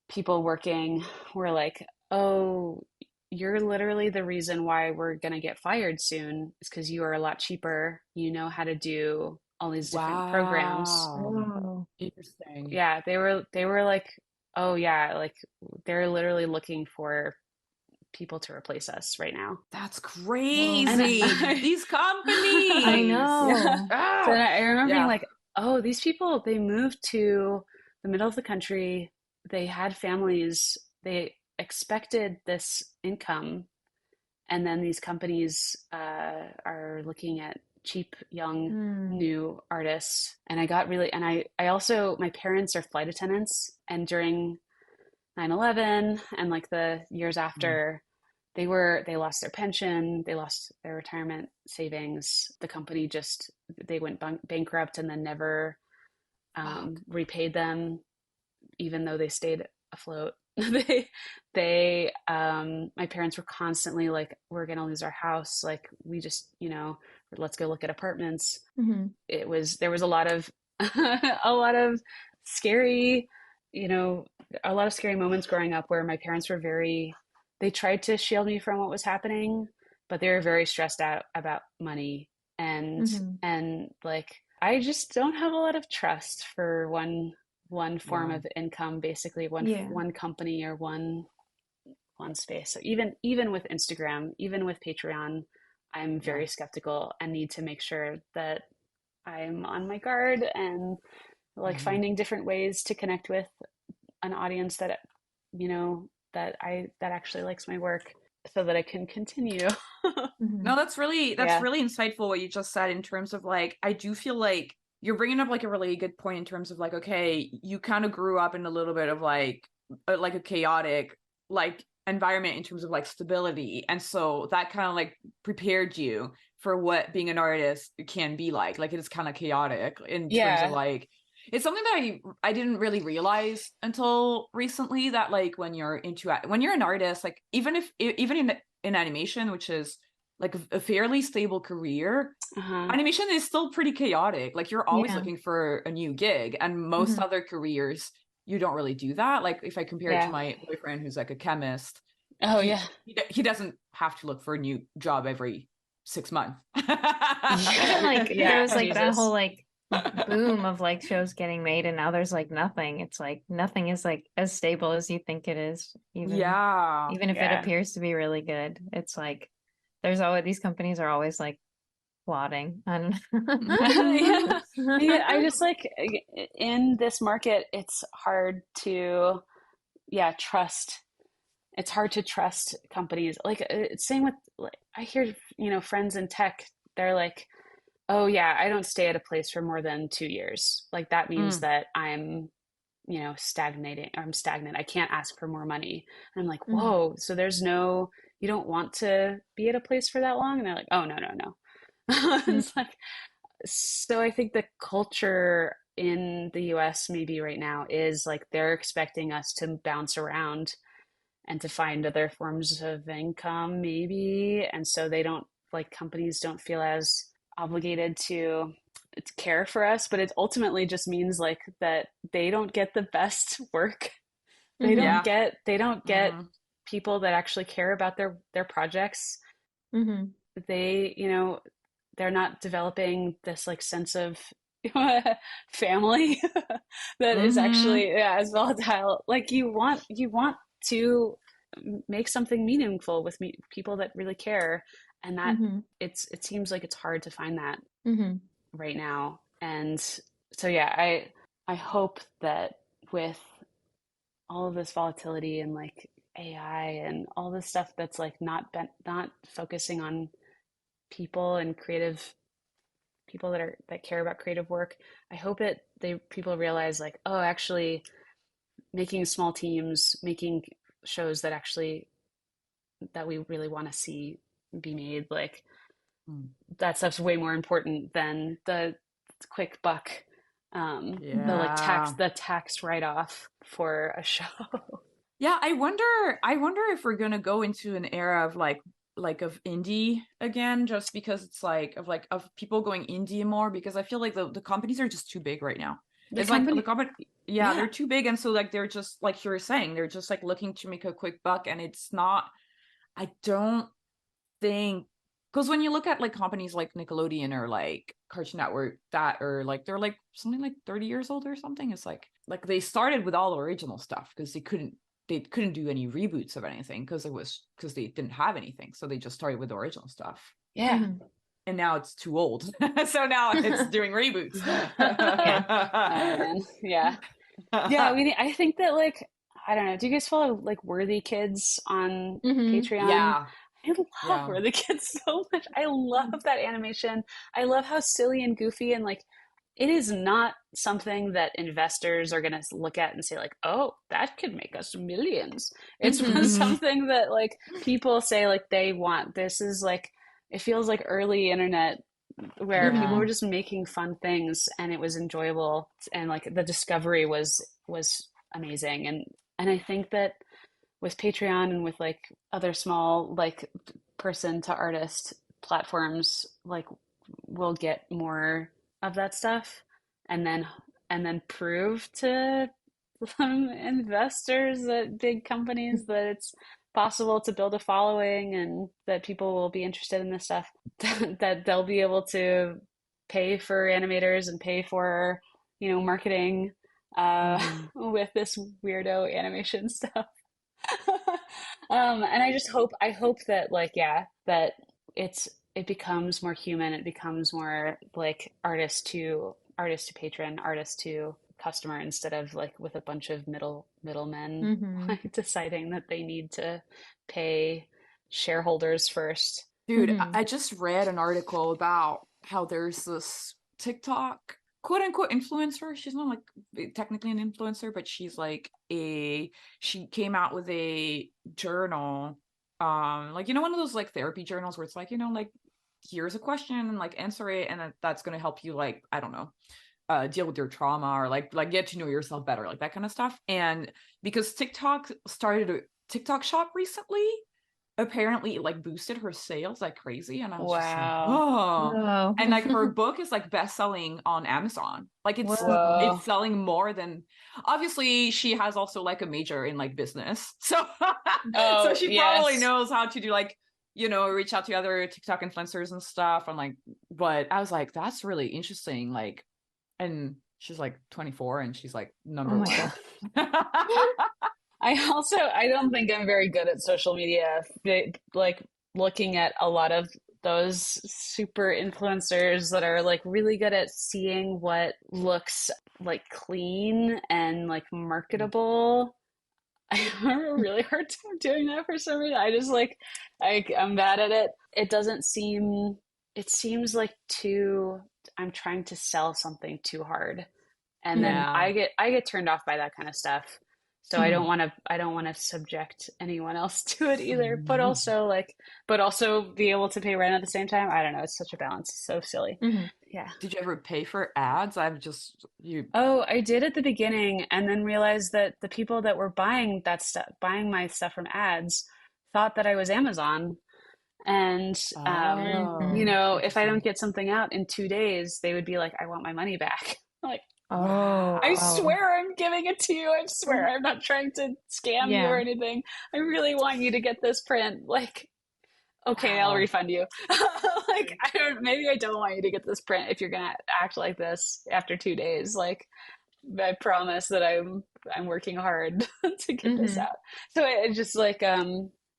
people working were like, "Oh, you're literally the reason why we're gonna get fired soon. Is because you are a lot cheaper. You know how to do all these different programs." Wow. Oh. Interesting. Yeah, they were like, "Oh yeah, like they're literally looking for people to replace us right now." That's And Whoa. crazy. These I companies. yeah. know. So Ah, I remember being yeah. like, oh, these people, they moved to the middle of the country. They had families. They expected this income. And then these companies are looking at cheap, young, Mm. new artists. And I got really, and I also, my parents are flight attendants. And during 9/11 and like the years Mm. after, they lost their pension, they lost their retirement savings. The company just they went bankrupt and then never Fuck. repaid them, even though they stayed afloat. My parents were constantly like, we're gonna lose our house, like we just, let's go look at apartments. Mm-hmm. There was a lot of a lot of scary, you know, a lot of scary moments growing up where my parents were they tried to shield me from what was happening, but they were very stressed out about money. and Mm-hmm. and like I just don't have a lot of trust for one form Yeah. of income, basically Yeah. one company or one space. So even with Instagram, even with Patreon, I'm Yeah. very skeptical and need to make sure that I'm on my guard and like Mm-hmm. finding different ways to connect with an audience that actually likes my work so that I can continue. Mm-hmm. No, that's Yeah. really insightful what you just said in terms of like I do feel like you're bringing up like a really good point in terms of like okay, you kind of grew up in a little bit of like a chaotic like environment in terms of like stability, and so that kind of like prepared you for what being an artist can be like it is kind of chaotic in terms of Yeah. like it's something that I didn't really realize until recently that like when you're an artist, like even in animation, which is like a fairly stable career, Uh-huh. animation is still pretty chaotic. Like you're always Yeah. looking for a new gig, and most Mm-hmm. other careers you don't really do that. Like if I compare it to Yeah. my boyfriend who's like a chemist, Oh yeah. he doesn't have to look for a new job every 6 months. Even Yeah. like there Yeah. was like that whole Jesus. like boom of like shows getting made, and now there's like nothing. It's like nothing is like as stable as you think it is, Yeah. even if it Yeah. appears to be really good. It's like there's always these companies are always like plotting. I Yeah. don't know. Yeah. I just like in this market, it's hard to, yeah, trust. It's hard to trust companies. Like same with like I hear, friends in tech, they're like, "Oh yeah, I don't stay at a place for more than 2 years. Like that means Mm, that I'm, stagnating. Or I'm stagnant. I can't ask for more money." And I'm like, Mhm. "Whoa, so you don't want to be at a place for that long?" And they're like, "Oh, no, no, no." It's Mhm. like, so I think the culture in the US maybe right now is like they're expecting us to bounce around and to find other forms of income maybe, and so they don't, like, companies don't feel as obligated to care for us, but it ultimately just means like that they don't get the best work. they don't Mhm. yeah. get they don't get Mm, people that actually care about their projects. Mm-hmm. They, they're not developing this like sense of family that is Mm-hmm. actually, yeah, as volatile. Like you want to make something meaningful with people that really care, and that Mm-hmm. it seems like it's hard to find that Mm-hmm. right now. And so yeah, I hope that with all of this volatility and like AI and all this stuff that's like not focusing on people and creative people that care about creative work. I hope that people realize like, oh, actually making small teams, making shows that we really want to see be made, like that stuff's way more important than the quick buck, Yeah. the tax write off for a show. Yeah, I wonder if we're gonna go into an era of like of indie again, just because it's like of people going indie more, because I feel like the companies are just too big right now. The It's like the company, company, yeah, yeah, they're too big, and so like they're just like you were saying, they're just like looking to make a quick buck, and it's not. I don't think, because when you look at like companies like Nickelodeon or like Cartoon Network that are like they're like something like 30 years old or something, it's like they started with all original stuff because they couldn't do any reboots of anything because they didn't have anything, so they just started with original stuff, yeah. Mm-hmm. and now it's too old. So now it's doing reboots. Yeah. Oh man, yeah. Yeah, I think that like I don't know. Do you guys follow like Worthy Kids on Mm-hmm. Patreon? Yeah, I love yeah. Worthy Kids so much. I love that animation. I love how silly and goofy and like it is not something that investors are gonna look at and say like, "Oh, that could make us millions." It's Mm-hmm. Mhm. something that like people say like they want. This is like it feels like early internet where people Mm-hmm. were Yeah. just making fun things and it was enjoyable and like the discovery was amazing. And I think that with Patreon and with like other small like person to artist platforms, like we'll get more of that stuff and then prove to investors at big companies that it's possible to build a following and that people will be interested in this stuff, that they'll be able to pay for animators and pay for, marketing Mhm. with this weirdo animation stuff. And I hope that like, yeah, that it becomes more human. It becomes more like artist to patron, artist to customer, instead of like with a bunch of middlemen Mm-hmm. like deciding that they need to pay shareholders first. Dude, I Mm-hmm. I just read an article about how there's this TikTok quote unquote influencer. She's not like technically an influencer, but she came out with a journal. Like one of those like therapy journals where it's like, like here's a question and like answer it, and that's gonna help you, like, I don't know, deal with your trauma, or like get to know yourself better, like that kind of stuff. And because TikTok started a TikTok shop recently, apparently it like boosted her sales like crazy, and I was just like, Wow. oh. Whoa. And like her book is like best selling on Amazon, like it's Whoa. Whoa. it's selling more than, obviously she has also like a major in like business, so so Oh, she probably yes. knows how to do like, reach out to other TikTok influencers and stuff. And like, but I was like, that's really interesting, like, and she's like 24 and she's like Oh number my one. God. I don't think I'm very good at social media. Like looking at a lot of those super influencers that are like really good at seeing what looks like clean and like marketable. I have a really hard time doing that for some reason. I just like I'm bad at it. It seems like I'm trying to sell something too hard, and then Mm-hmm. Yeah. I get turned off by that kind of stuff. So I don't want to subject anyone else to it either, but also be able to pay rent at the same time. I don't know, it's such a balance. It's so silly. Mm-hmm. Yeah. Did you ever pay for ads? I've just you Oh, I did at the beginning and then realized that the people that were buying my stuff from ads thought that I was Amazon. And Oh, Mm-hmm. if I don't interesting. get something out in 2 days, they would be like, I want my money back. Like, Oh, I oh, swear I'm giving it to you. I swear I'm not trying to scam you or yeah. anything. I really want you to get this print. Like, okay, I'll Wow. refund you. Like, I don't, maybe I don't want you to get this print if you're gonna act like this after 2 days. Like, I promise that I'm working hard to get this Mm-hmm. out. So it just like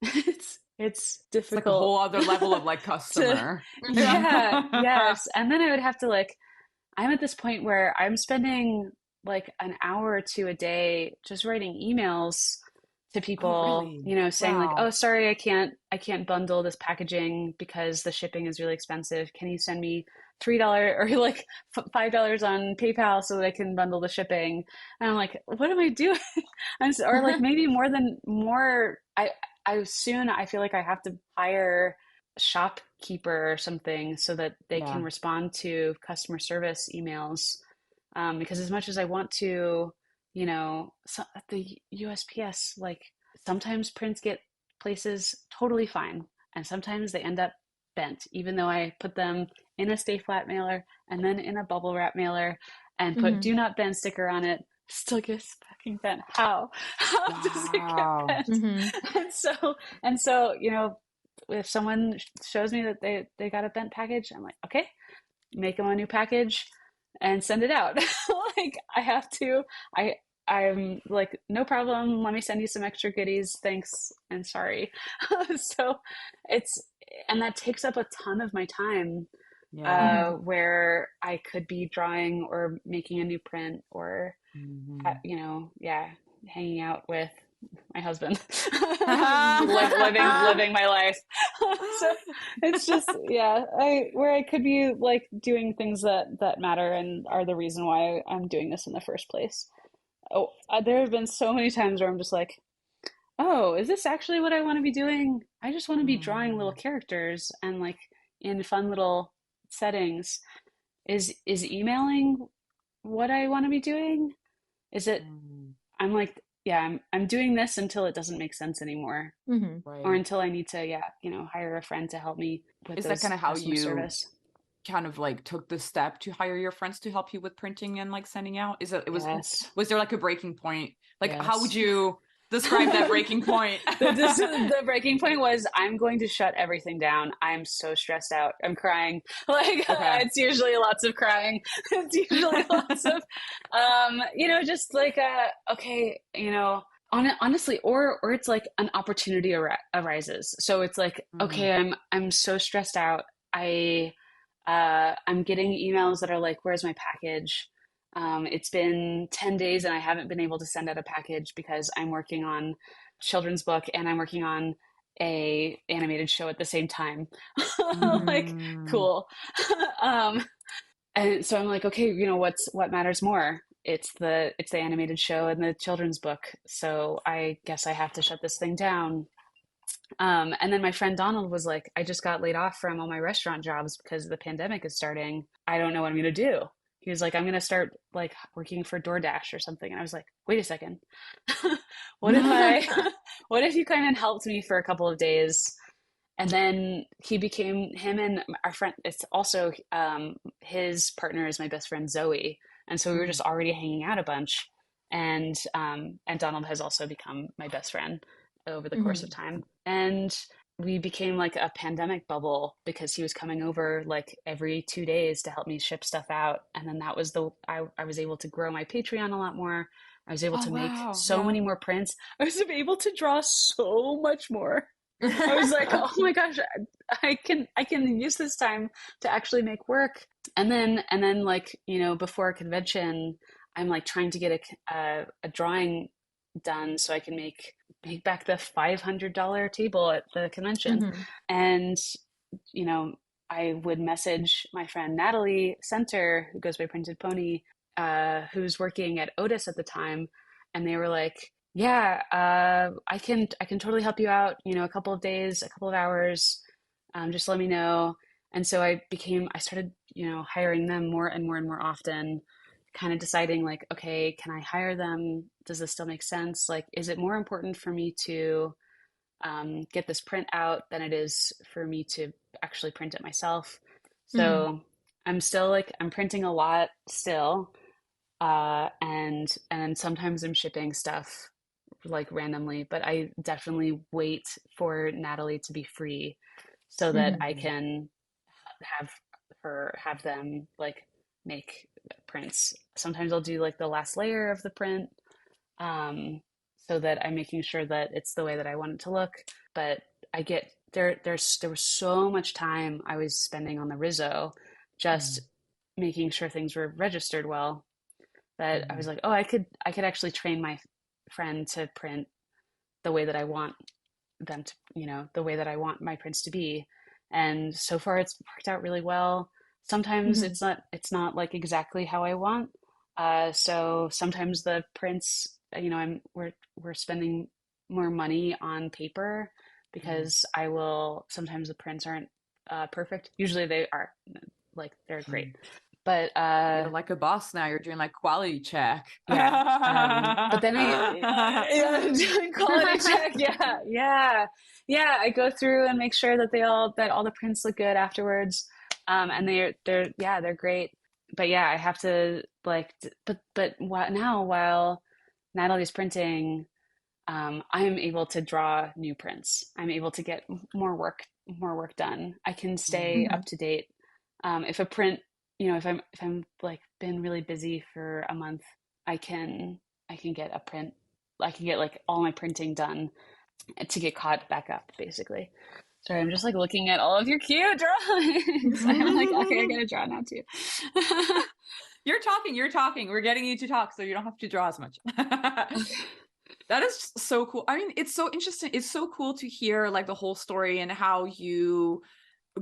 it's It's like a difficult whole other level of like to customer. Yeah. yeah, yes. And then I would have to like I'm at this point where I'm spending like an hour or two a day just writing emails to Oh, people, really? you know, saying like, "Oh, Wow. sorry, I can't bundle this packaging because the shipping is really expensive. Can you send me $3 or like $5 on PayPal so that I can bundle the shipping?" And I'm like, "What am I doing?" Or like maybe more. I feel like I have to hire a shopkeeper or something so that they can Yeah. respond to customer service emails. Because as much as I want to, you know, so the USPS, like sometimes prints get places totally fine, and sometimes they end up bent, even though I put them in a stay flat mailer and then in a bubble wrap mailer and put Mm-hmm. do not bend sticker on it. Still gets fucking bent. How? How does it get Wow. bent? Mm-hmm. And so, you know, if someone shows me that they got a bent package, I'm like, okay, make them a new package and send it out. Like I have to. I I'm like, no problem. Let me send you some extra goodies. Thanks and sorry. So it's and that takes up a ton of my time, Yeah. where I could be drawing or making a new print or Hmm. you know, yeah, hanging out with my husband, Mm-hmm. living my life. So it's just, yeah, I could be like doing things that matter and are the reason why I'm doing this in the first place. Oh, there have been so many times where I'm just like, oh, is this actually what I want to be doing? I just want to be drawing little characters and like in fun little settings. Is emailing what I want to be doing? Is it I'm like, yeah, I'm doing this until it doesn't make sense anymore, Mm-hmm. or Right. until I need to, yeah, you know, hire a friend to help me with Is that kind those of how customer you service. kind of like took the step to hire your friends to help you with printing and like sending out? Is it was Yes, was there like a breaking point? Like how would yes. you describe that breaking point? The breaking point was I'm going to shut everything down. I'm so stressed out. I'm crying. Like Okay. it's usually lots of crying. It's usually lots of, you know, just like okay, you know, honestly, or it's like an opportunity arises. So it's like, Mm, okay, I'm so stressed out. I'm getting emails that are like, "Where's my package?" It's been 10 days and I haven't been able to send out a package because I'm working on children's book and I'm working on a animated show at the same time. Like, mm, cool. um, and so I'm like, okay, you know, what matters more? It's the animated show and the children's book. So I guess I have to shut this thing down. And then my friend Donald was like, I just got laid off from all my restaurant jobs because the pandemic is starting. I don't know what I'm gonna do. He was like, I'm gonna start like working for DoorDash or something. And I was like, wait a second. What if I what if you come and helped me for a couple of days? And then he became him and our friend, it's also his partner is my best friend Zoe. And so we were mm, just already hanging out a bunch. And Donald has also become my best friend over the course of Mm-hmm. time. And we became like a pandemic bubble because he was coming over like every 2 days to help me ship stuff out. And then that was I was able to grow my Patreon a lot more. I was able oh to make wow. so Yeah. many more prints. I was able to draw so much more. I was like, oh my gosh, I can use this time to actually make work. And then like, you know, before a convention, I'm like trying to get a drawing done so I can make back the $500 table at the convention. Mm-hmm. And you know, I would message my friend Natalie Center, who goes by Printed Pony, who's working at Otis at the time, and they were like, "Yeah, I can totally help you out. You know, a couple of days, a couple of hours. Just let me know." And so I started, you know, hiring them more and more and more often, kind of deciding like, okay, can I hire them? Does this still make sense? Like, is it more important for me to get this print out than it is for me to actually print it myself? Mm-hmm. So I'm still like, I'm printing a lot still. and then sometimes I'm shipping stuff like randomly, but I definitely wait for Natalie to be free so that I Mhm. can have have them like make prints. Sometimes I'll do like the last layer of the print, um, so that I'm making sure that it's the way that I want it to look. But I get there was so much time I was spending on the riso, just making sure things were registered well, that I was Mhm. like, oh, I could actually train my friend to print the way that I want them to, the way that I want my prints to be. And so far it's worked out really well. Sometimes Mhm. it's not like exactly how I want. So sometimes the prints, we're spending more money on paper Mhm. because I will sometimes the prints aren't perfect. Usually they are, like they're great. Mhm. But You're like a boss now. You're doing like quality check. yeah. But then yeah, doing quality check. Yeah, yeah, yeah. I go through and make sure that that all the prints look good afterwards. And they're great. But yeah, I have to like, but now while Natalie's printing, I'm able to draw new prints. I'm able to get more work done. I can stay Mhm. up Mhm. to date. If a print, if I'm like been really busy for a month, I can I can get a print. I can get like all my printing done to get caught back up, basically. Sorry, I'm just like looking at all of your cute drawings. I'm like, okay, I gotta draw now too. You're talking. You're talking. We're getting you to talk, so you don't have to draw as much. That is so cool. I mean, it's so interesting. It's so cool to hear like the whole story and how you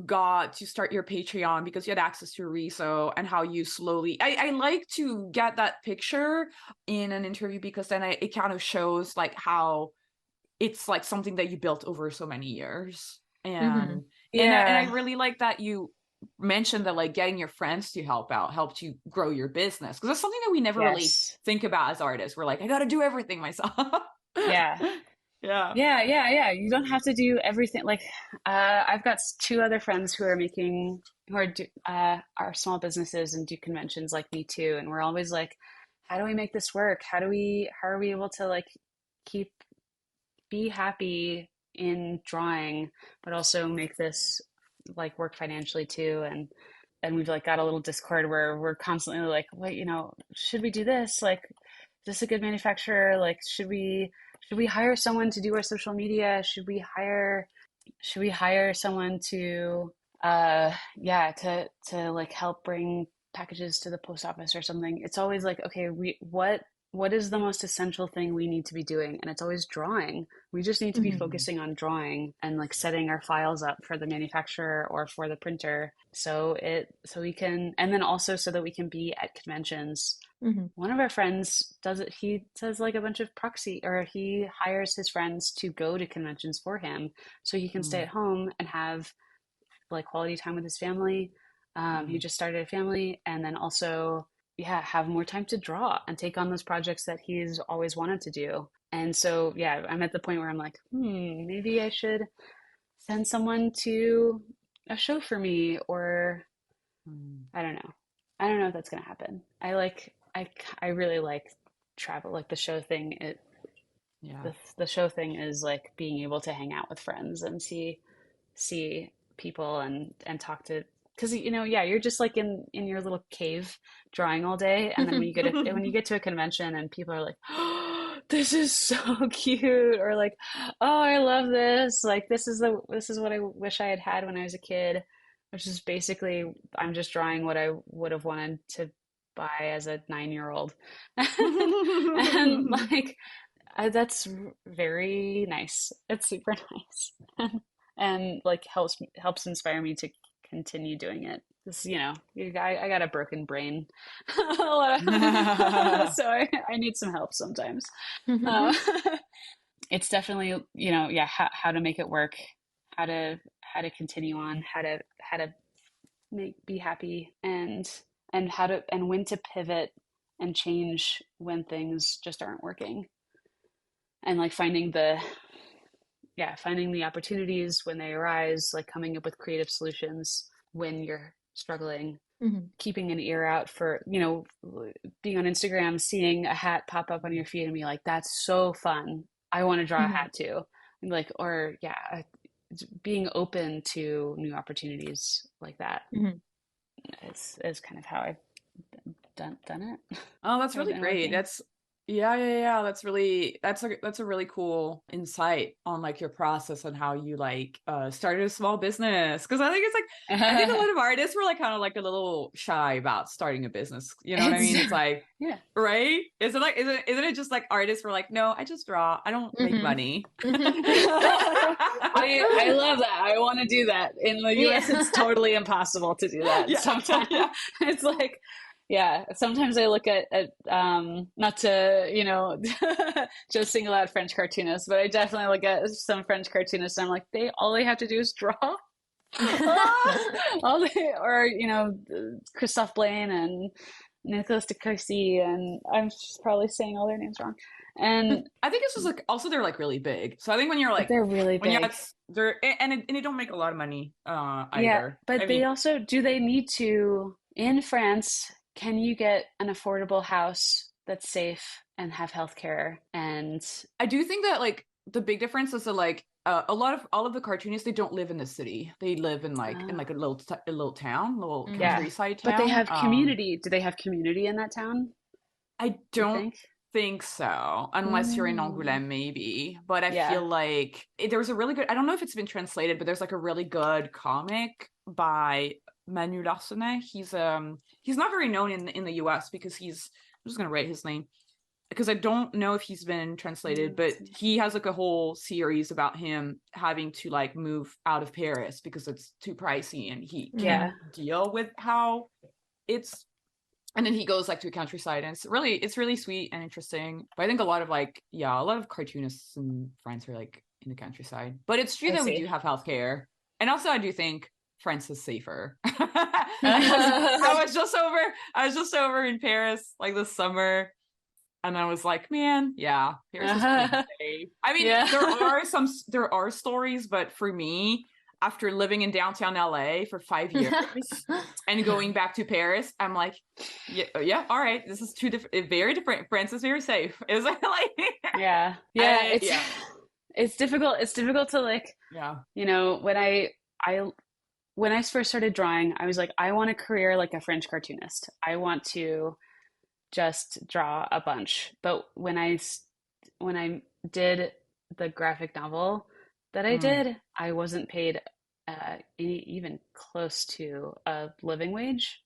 got to start your Patreon because you had access to Riso and how you slowly I like to get that picture in an interview because then it kind of shows like how it's like something that you built over so many years. Mhm. And I Yeah. really like that you mentioned that like getting your friends to help out helped you grow your business because that's something that we never really Yes. think about as artists. We're like, I got to do everything myself. Yeah. Yeah. Yeah, yeah, yeah. You don't have to do everything. Like, I've got two other friends who are are small businesses and do conventions like me too. And we're always like, how do we make this work? How are we able to like keep, be happy in drawing, but also make this like work financially too? And we've like got a little Discord where we're constantly like, wait, should we do this? Like, is this a good manufacturer? Like, should we hire someone to do our social media? Should we hire someone to to like help bring packages to the post office or something? It's always like, okay, what is the most essential thing we need to be doing? And it's always drawing. We just need to be Mhm. Mhm. focusing on drawing and like setting our files up for the manufacturer or for the printer so we can, and then also so that we can be at conventions. Mhm. One of our friends does it. He does like a bunch of proxy, or he hires his friends to go to conventions for him so he can stay Mhm. at home and have like quality time with his family. He Mhm. just started a family, and then also, yeah, have more time to draw and take on those projects that he's always wanted to do. And so, yeah, I'm at the point where I'm like, maybe I should send someone to a show for me, or Mhm. I don't know. I don't know if that's gonna happen. I really like travel, like the show thing. Yeah. The show thing is like being able to hang out with friends and see people and talk to, because yeah, you're just like in your little cave drawing all day, and then when you get to a convention and people are like, oh, this is so cute, or like, oh, I love this, like this is what I wish I had had when I was a kid, which is basically I'm just drawing what I would have wanted to buy as a 9-year old. And like, that's very nice. It's super nice. And like helps inspire me to continue doing it. This, I got a broken brain, so I need some help sometimes. Uh, it's definitely, yeah, how to make it work, how to continue on, how to be happy, and how to and when to pivot and change when things just aren't working, and like finding the opportunities when they arise, like coming up with creative solutions when you're struggling. keeping an ear out for, you know, being on Instagram, seeing a hat pop up on your feed and be like, that's so fun. I want to draw a hat too. And like, or yeah, being open to new opportunities like that is kind of how I've done it. Oh, that's How I've really been great. working. That's yeah. That's a really cool insight on like your process and how you like started a small business. Because I think it's like I think a lot of artists were like kind of like a little shy about starting a business. You know what I mean? It's like Yeah. right? Isn't it just like artists were like, no, I just draw. I don't make money. I love that. I want to do that. In the US, it's totally impossible to do that. Yeah. Sometimes Yeah. it's like, yeah, sometimes I look at not to, you know, just single out French cartoonists, but I definitely look at some French cartoonists and I'm like, all they have to do is draw. Or, you know, Christophe Blaine and Nicolas de Courcy, and I'm just probably saying all their names wrong. And I think it's just like also they're like really big. So I think when you're like they're really when big. they're and it don't make a lot of money Yeah, either. but I they mean, also, do they need to, in France, can you get an affordable house that's safe and have healthcare? And I do think that like the big difference is that like a lot of all of the cartoonists they don't live in the city. They live in like a little town, little yeah, countryside but they town. have community. Do they have community in that town, I you don't think? think so, unless you're in Mm. Angoulême, maybe. But I Yeah. feel like there was a really good. I don't know if it's been translated, but there's like a really good comic by Manu Larsenet. He's not very known in the U.S. because I'm just gonna write his name because I don't know if he's been translated, but he has like a whole series about him having to like move out of Paris because it's too pricey and he can't deal with how it's. And then he goes like to a countryside and it's really sweet and interesting. But I think a lot of cartoonists in France are like in the countryside. But it's true I that we see. do have healthcare. And also I do think France is safer. I was just over in Paris like this summer and I was like, man, yeah, Paris is pretty safe. I mean, Yeah. there are stories, but for me, after living in downtown LA for 5 years and going back to Paris, I'm like, yeah, all right, this is very different. France is very safe. It was like, Yeah. It's difficult. It's difficult to like, you know, when I first started drawing, I was like, I want a career like a French cartoonist. I want to just draw a bunch. But when I did the graphic novel that I did, I wasn't paid even close to a living wage.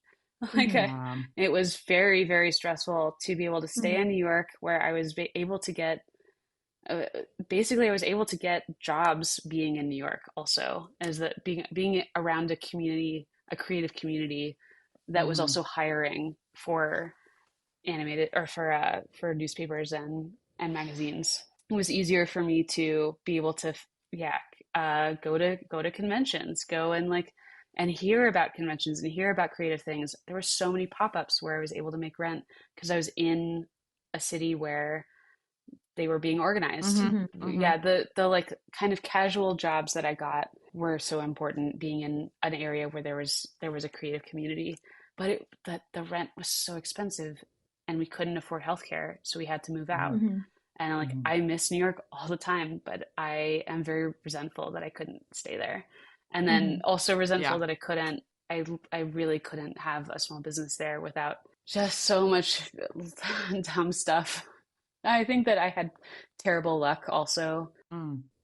Like it was very, very stressful to be able to stay in New York, where I was able to get basically I was able to get jobs being in New York also, as that being around a community, a creative community that was also hiring for animated or for newspapers and magazines. It was easier for me to be able to go to conventions, go and like and hear about conventions and hear about creative things. There were so many pop-ups where I was able to make rent because I was in a city where they were being organized. Yeah, the like kind of casual jobs that I got were so important, being in an area where there was a creative community. But the rent was so expensive and we couldn't afford healthcare, so we had to move out. And like I miss New York all the time, but I am very resentful that I couldn't stay there. And then also resentful that I really couldn't have a small business there without just so much dumb stuff. I think that I had terrible luck also.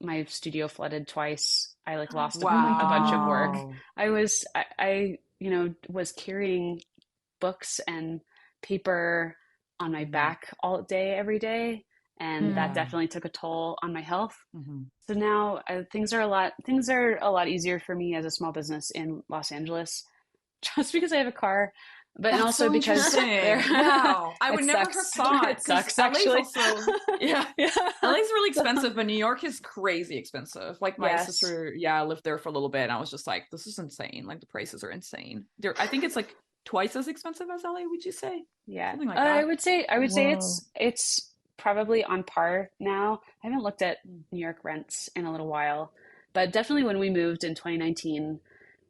My studio flooded twice. I like lost a bunch of work. I you know, was carrying books and paper on my back all day, every day. And that definitely took a toll on my health. So now things are a lot easier for me as a small business in Los Angeles, just because I have a car, but and also so because wow, I would never have thought. It sucks actually. LA's also, LA's really expensive, but New York is crazy expensive. Like my sister, lived there for a little bit, and I was just like, this is insane. Like the prices are insane. I think it's like twice as expensive as LA. Would you say? Yeah, something like that. I would say it's probably on par now. I haven't looked at New York rents in a little while, but definitely when we moved in 2019,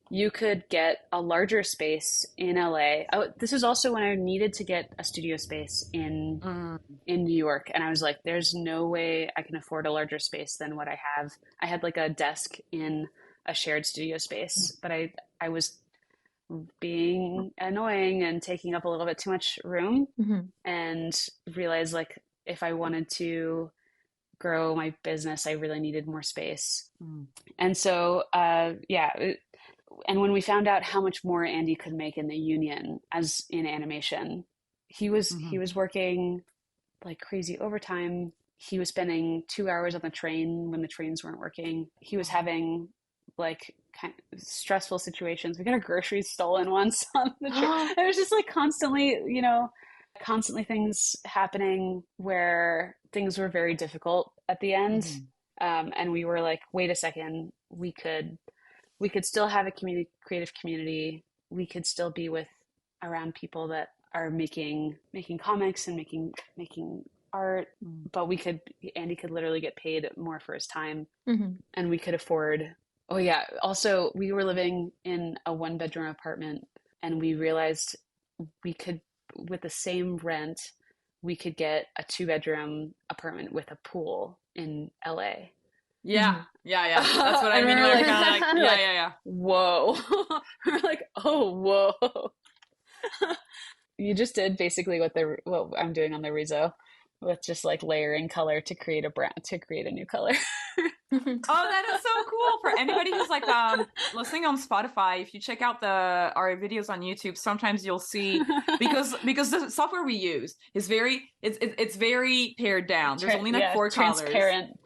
you could get a larger space in LA. Oh, this is also when I needed to get a studio space Mm. in New York, and I was like, "There's no way I can afford a larger space than what I have." I had like a desk in a shared studio space, but I was being annoying and taking up a little bit too much room, Mm-hmm. and realized like if I wanted to grow my business, I really needed more space. Mm. And so, and when we found out how much more Andy could make in the union as in animation, he Mhm. was working like crazy overtime. He was spending 2 hours on the train when the trains weren't working. He was having like kind of stressful situations. We got our groceries stolen once on the train. It was just like constantly, constantly things happening where things were very difficult at the end. Mhm. And we were like, wait a second, we could still have a creative community. We could still be with around people that are making comics and making art, Mm. but Andy could literally get paid more for his time, Mm-hmm. and we could afford. Oh yeah, also we were living in a one bedroom apartment, and we realized we could, with the same rent, we could get a two-bedroom apartment with a pool in LA. Yeah, Mm-hmm. yeah. That's what I And mean. we were We're like, kind of like, we're yeah, like, yeah. whoa. We're like, oh, whoa. You just did basically what I'm doing on the Riso, with just like layering color to create to create a new color. Oh, that is so cool. For anybody who's like listening on Spotify, if you check out our videos on YouTube, sometimes you'll see, because the software we use is it's very pared down. There's only like Yeah, four colors. transparent.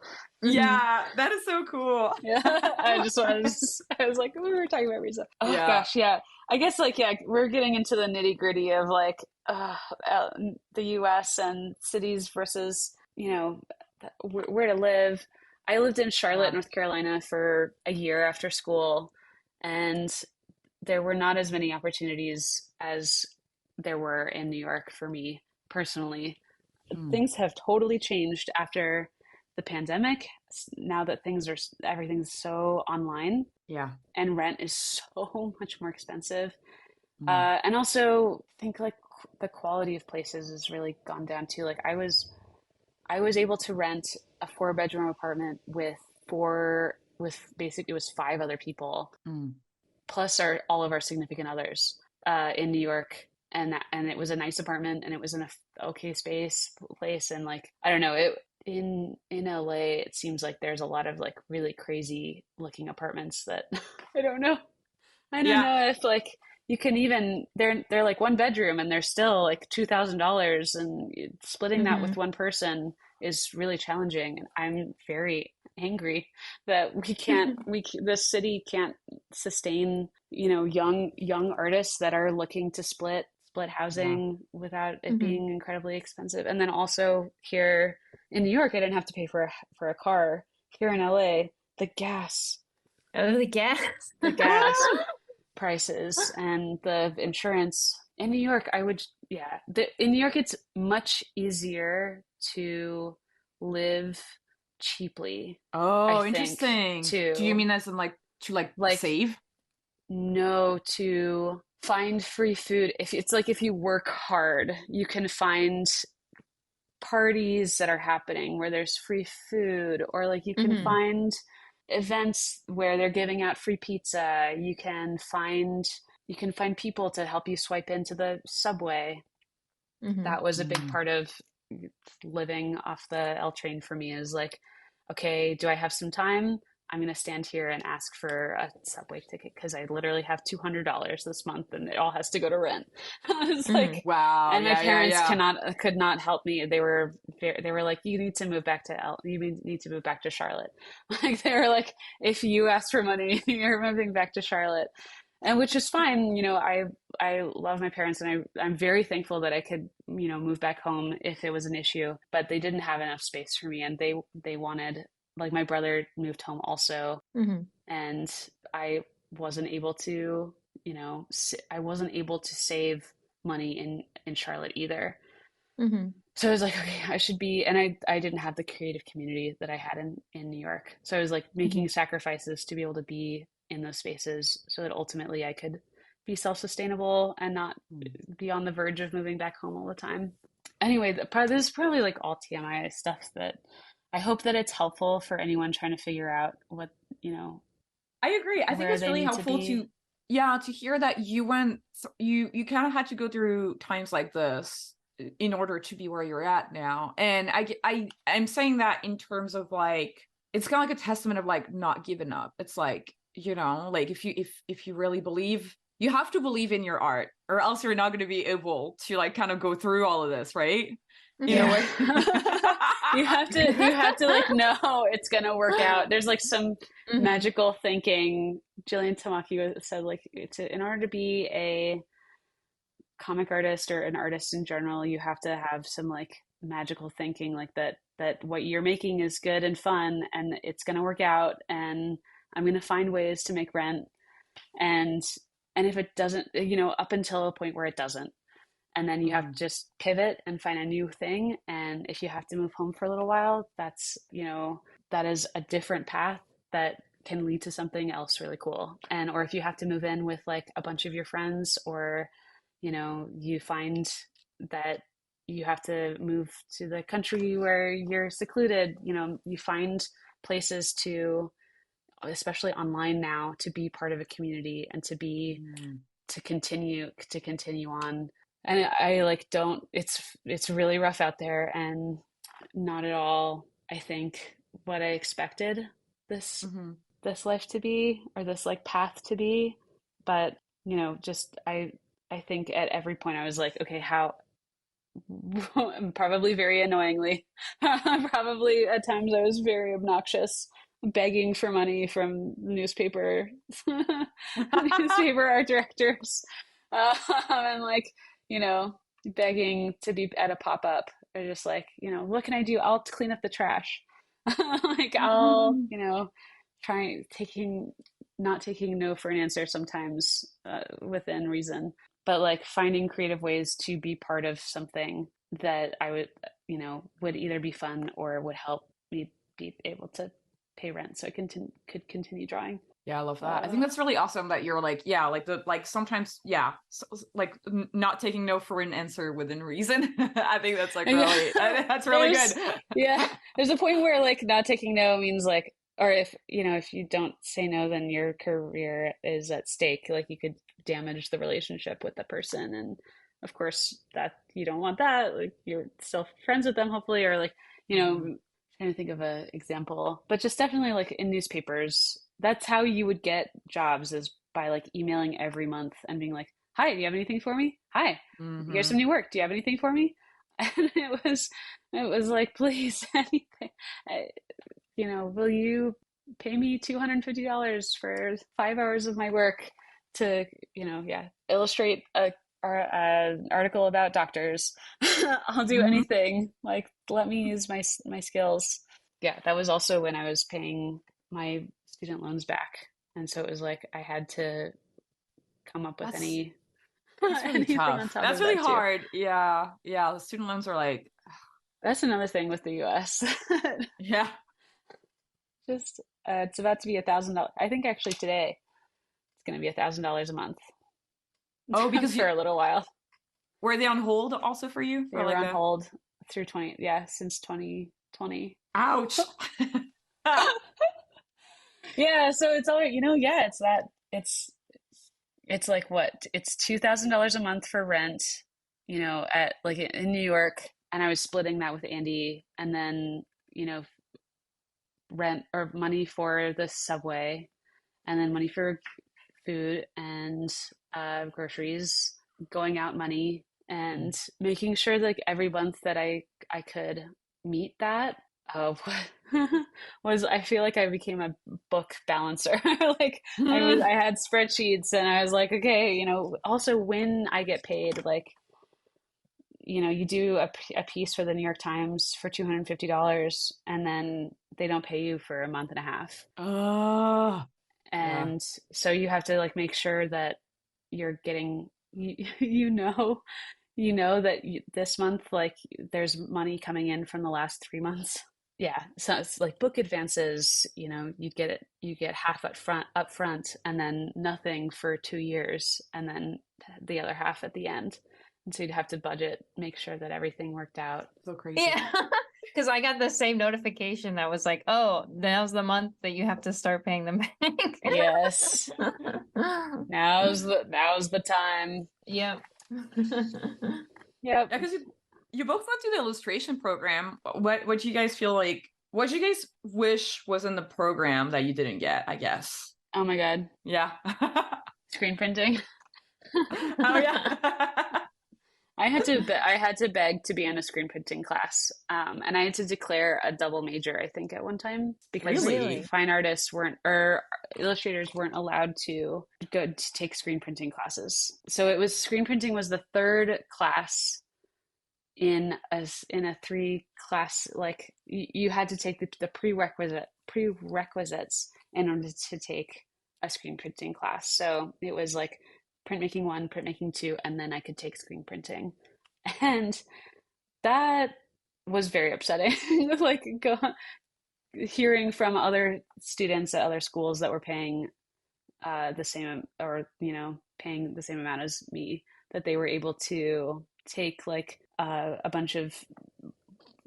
Yeah, that is so cool. Yeah, I was like, we were talking about Riso. Oh Yeah. gosh, yeah. I guess like, yeah, we're getting into the nitty gritty of like the US and cities versus, where to live. I lived in Charlotte, Yeah. North Carolina for a year after school, and there were not as many opportunities as there were in New York for me personally. Mm. Things have totally changed after the pandemic. Now that everything's so online, Yeah. and rent is so much more expensive. Mm. And also I think like the quality of places has really gone down too. Like I was able to rent a four-bedroom apartment with basically, it was five other people Mm. plus all of our significant others in New York, and it was a nice apartment, and it was in a okay place, and like I don't know, it in LA it seems like there's a lot of like really crazy looking apartments that I don't know. I don't Yeah. know if like you can even they're like one bedroom and they're still like $2,000, and splitting that Mm-hmm. with one person is really challenging. And I'm very angry that the city can't sustain, young artists that are looking to split Yeah. housing without it Mm-hmm. being incredibly expensive. And then also here in New York, I didn't have to pay for a car. Here in LA, the gas Oh, the gas. the gas prices and the insurance in New York, in New York, it's much easier to live cheaply, I Oh, think, interesting. Do you to mean as in like to like like save? know to find free food. If you work hard, you can find parties that are happening where there's free food, or like you can Mm-hmm. find events where they're giving out free pizza. You can find people to help you swipe into the subway. Mm-hmm. That was a big Mm. part of living off the L train for me, is like, okay, do I have some time? I'm going to stand here and ask for a subway ticket because I literally have $200 this month and it all has to go to rent. I was Mm-hmm. like, Wow. and my parents Yeah. could not help me. They were like, you need to move back you need to move back to Charlotte. Like they were like, if you ask for money, you're moving back to Charlotte. And which is fine. I love my parents, and I'm very thankful that I could, move back home if it was an issue, but they didn't have enough space for me, and they wanted, like, my brother moved home also, Mm-hmm. and I wasn't able to, I wasn't able to save money in Charlotte either. Mm-hmm. So I was like, okay, I should be, and I didn't have the creative community that I had in New York. So I was like Mm-hmm. making sacrifices to be able to be in those spaces so that ultimately I could be self-sustainable and not be on the verge of moving back home all the time. Anyway, this is probably like all TMI stuff that I hope that it's helpful for anyone trying to figure out what, you know, I agree. I think where it's they really need to helpful be. to hear that you kind of had to go through times like this in order to be where you're at now. And I'm saying that in terms of like, it's kind of like a testament of like not giving up. It's like, you know, like if you really believe, you have to believe in your art, or else you're not going to be able to like kind of go through all of this, right? In a way. You have to like know it's gonna work out. There's like some magical thinking. Jillian Tamaki said like in order to be a comic artist or an artist in general, you have to have some like magical thinking, like that what you're making is good and fun and it's gonna work out, and I'm gonna find ways to make rent, and if it doesn't, you know, up until a point where it doesn't, and then you have to just pivot and find a new thing. And if you have to move home for a little while, that's, you know, that is a different path that can lead to something else really cool. And or if you have to move in with like a bunch of your friends, or you know, you find that you have to move to the country where you're secluded, you know, you find places to, especially online now, to be part of a community and to be to continue on. And I like don't, it's really rough out there and not at all, I think, what I expected this this life to be, or this like path to be. But you know, just I think at every point I was like, okay, how probably very annoyingly, probably at times I was very obnoxious, begging for money from newspaper newspaper art directors, and like, you know, begging to be at a pop-up, or just like, you know, what can I do? I'll clean up the trash. Like I'll, you know, not taking no for an answer sometimes, within reason, but like finding creative ways to be part of something that I would, you know, would either be fun or would help me be able to pay rent so I could continue drawing. Yeah, I love that. I think that's really awesome that you're like, yeah, like sometimes, yeah, like not taking no for an answer within reason. I think that's like really, that's really good. Yeah, there's a point where like not taking no means like, or if, you know, if you don't say no, then your career is at stake. Like you could damage the relationship with the person. And of course that you don't want that. Like you're still friends with them, hopefully, or like, you know, trying to think of an example, but just definitely like in newspapers, that's how you would get jobs, is by like emailing every month and being like, hi, do you have anything for me? Hi, here's some new work. Do you have anything for me? And it was like, please, anything. You know, will you pay me $250 for 5 hours of my work to, you know, yeah, illustrate an article about doctors. I'll do anything. Like, let me use my skills. Yeah, that was also when I was paying my student loans back, and so it was like I had to come up with That's any really anything tough. on top That's of really that too. hard. Yeah, yeah. The student loans are like, That's another thing with the U.S. yeah. Just it's about to be $1,000. I think actually today it's going to be $1,000 a month. Oh, because for a little while. Were they on hold also for you? They were on hold through since 2020. Ouch. Yeah, so it's all, you know, yeah, it's like what? It's $2,000 a month for rent, you know, at like in New York, and I was splitting that with Andy, and then, you know, rent or money for the subway, and then money for food and groceries, going out money, and making sure like every month that I could meet that. Was, I feel like I became a book balancer. Like I had spreadsheets, and I was like, okay, you know, also when I get paid, like, you know, you do a piece for the New York Times for $250, and then they don't pay you for a month and a half. And so you have to like make sure that you're getting, you know that this month, like there's money coming in from the last 3 months. yeah, so it's like book advances, you get half up front and then nothing for 2 years and then the other half at the end. And so you'd have to budget, make sure that everything worked out. So crazy. Yeah. Because I got the same notification that was like, oh, now's the month that you have to start paying them back. Yes. Now's the time. Yep. Yep. Yeah, because you both went through the illustration program. What do you guys feel like? What do you guys wish was in the program that you didn't get? I guess. Oh my God. Yeah. Screen printing. Oh yeah. I had to beg to be in a screen printing class, and I had to declare a double major, I think, at one time because Really? fine artists weren't or illustrators weren't allowed to go to take screen printing classes. So it was screen printing was the third class in a three class, like you had to take the prerequisites in order to take a screen printing class. So it was like printmaking 1, printmaking 2, and then I could take screen printing. And that was very upsetting. Like hearing from other students at other schools that were paying the same, or paying the same amount as me, that they were able to take like a bunch of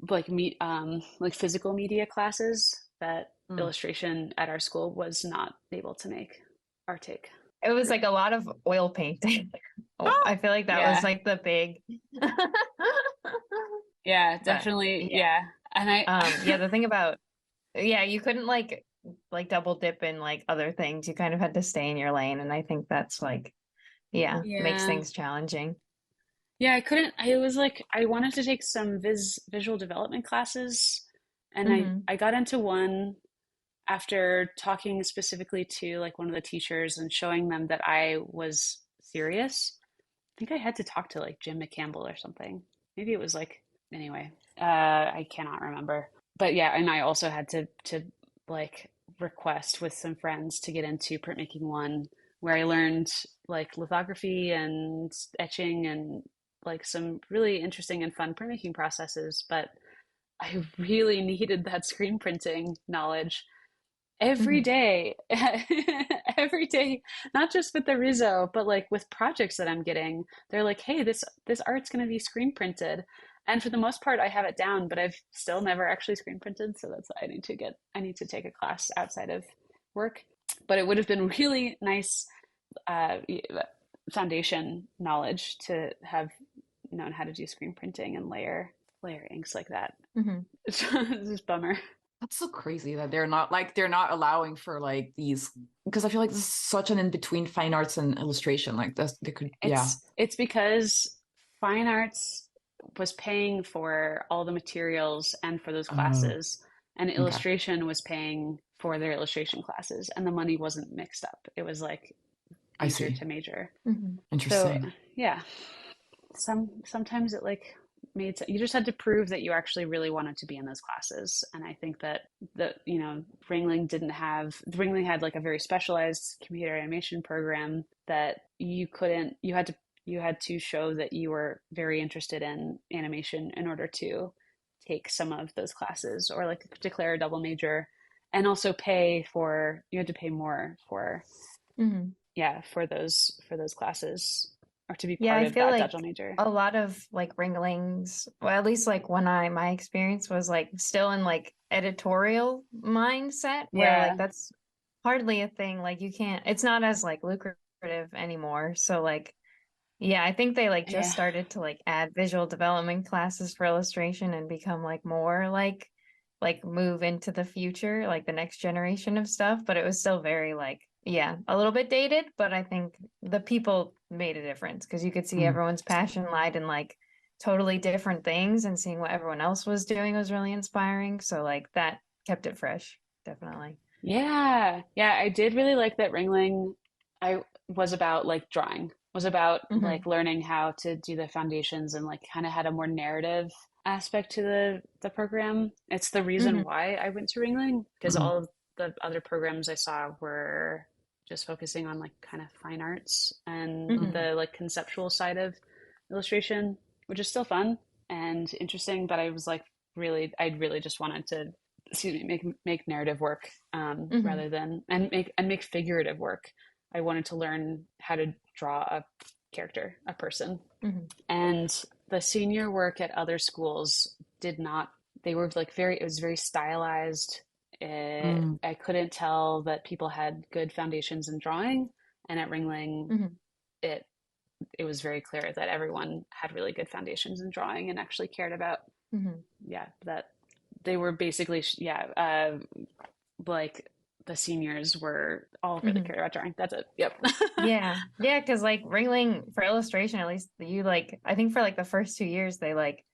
like physical media classes that illustration at our school was not able to make or take. It was like a lot of oil painting. I feel like that was like the big. Yeah, definitely. Yeah. And the thing about, you couldn't like double dip in like other things. You kind of had to stay in your lane. And I think that's like, makes things challenging. Yeah, I couldn't, I was like, I wanted to take some visual development classes, and I got into one after talking specifically to like one of the teachers and showing them that I was serious. I think I had to talk to like Jim McCampbell or something. Maybe it was like, anyway, I cannot remember. But yeah, and I also had to like request with some friends to get into printmaking 1, where I learned like lithography and etching and like some really interesting and fun printmaking processes. But I really needed that screen printing knowledge every day. Every day, not just with the riso, but like with projects that I'm getting. They're like, hey, this art's going to be screen printed, and for the most part I have it down, but I've still never actually screen printed. So that's why I need to take a class outside of work. But it would have been really nice foundation knowledge to have known how to do screen printing and layer inks like that. It's just a bummer. That's so crazy that they're not allowing for like these, because I feel like this is such an in between fine arts and illustration. Like this, they could. It's because fine arts was paying for all the materials and for those classes, and illustration was paying for their illustration classes, and the money wasn't mixed up. It was like major to major. Interesting. So yeah, sometimes it like made sense. You just had to prove that you actually really wanted to be in those classes. And I think that Ringling had like a very specialized computer animation program that you had to show that you were very interested in animation in order to take some of those classes, or like declare a double major, and also you had to pay more for for those classes, or to be part of that double major. A lot of like Ringlings, well, at least like my experience was like still in like editorial mindset, where like that's hardly a thing. Like it's not as like lucrative anymore. So like, I think they like just started to like add visual development classes for illustration and become like more like move into the future, like the next generation of stuff. But it was still very like, a little bit dated, but I think the people made a difference, because you could see everyone's passion lied in like totally different things, and seeing what everyone else was doing was really inspiring. So like that kept it fresh, definitely. Yeah, I did really like that Ringling. I was about like drawing, was about like learning how to do the foundations, and like kind of had a more narrative aspect to the program. It's the reason why I went to Ringling, because all of the other programs I saw were just focusing on like kind of fine arts and the like conceptual side of illustration, which is still fun and interesting. But I was like, I really just wanted to excuse me, make narrative work, Hmm. rather than, and make figurative work. I wanted to learn how to draw a character, a person. Hmm. And the senior work at other schools did not, they were like very, it was very stylized. Mm. I couldn't tell that people had good foundations in drawing. And at Ringling, Hmm. it it was very clear that everyone had really good foundations in drawing and actually cared about, Hmm. yeah, that they were basically, yeah, like the seniors were all really Hmm. cared about drawing. That's it. Yep. Yeah. Yeah, because like Ringling for illustration, at least you like I think for like the first 2 years they like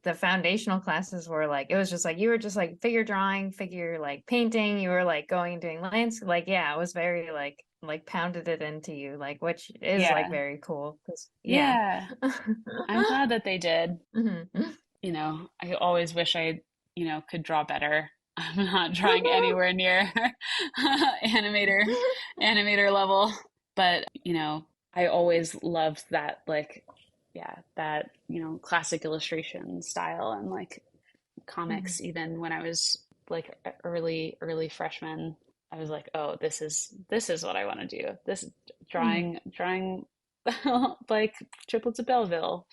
the foundational classes were like it was just like you were just like figure drawing, figure like painting, you were like going and doing lands like yeah, it was very like pounded it into you, like which is like Yeah. very cool. 'Cause, yeah. Yeah. I'm glad that they did. Hmm. I always wish I, could draw better. I'm not drawing anywhere near animator animator level, but I always loved that, like, yeah, that, classic illustration style, and like Hmm. comics. Even when I was like early freshman, I was like, oh, this is what I want to do. This Hmm. drawing like Triplets of Belleville.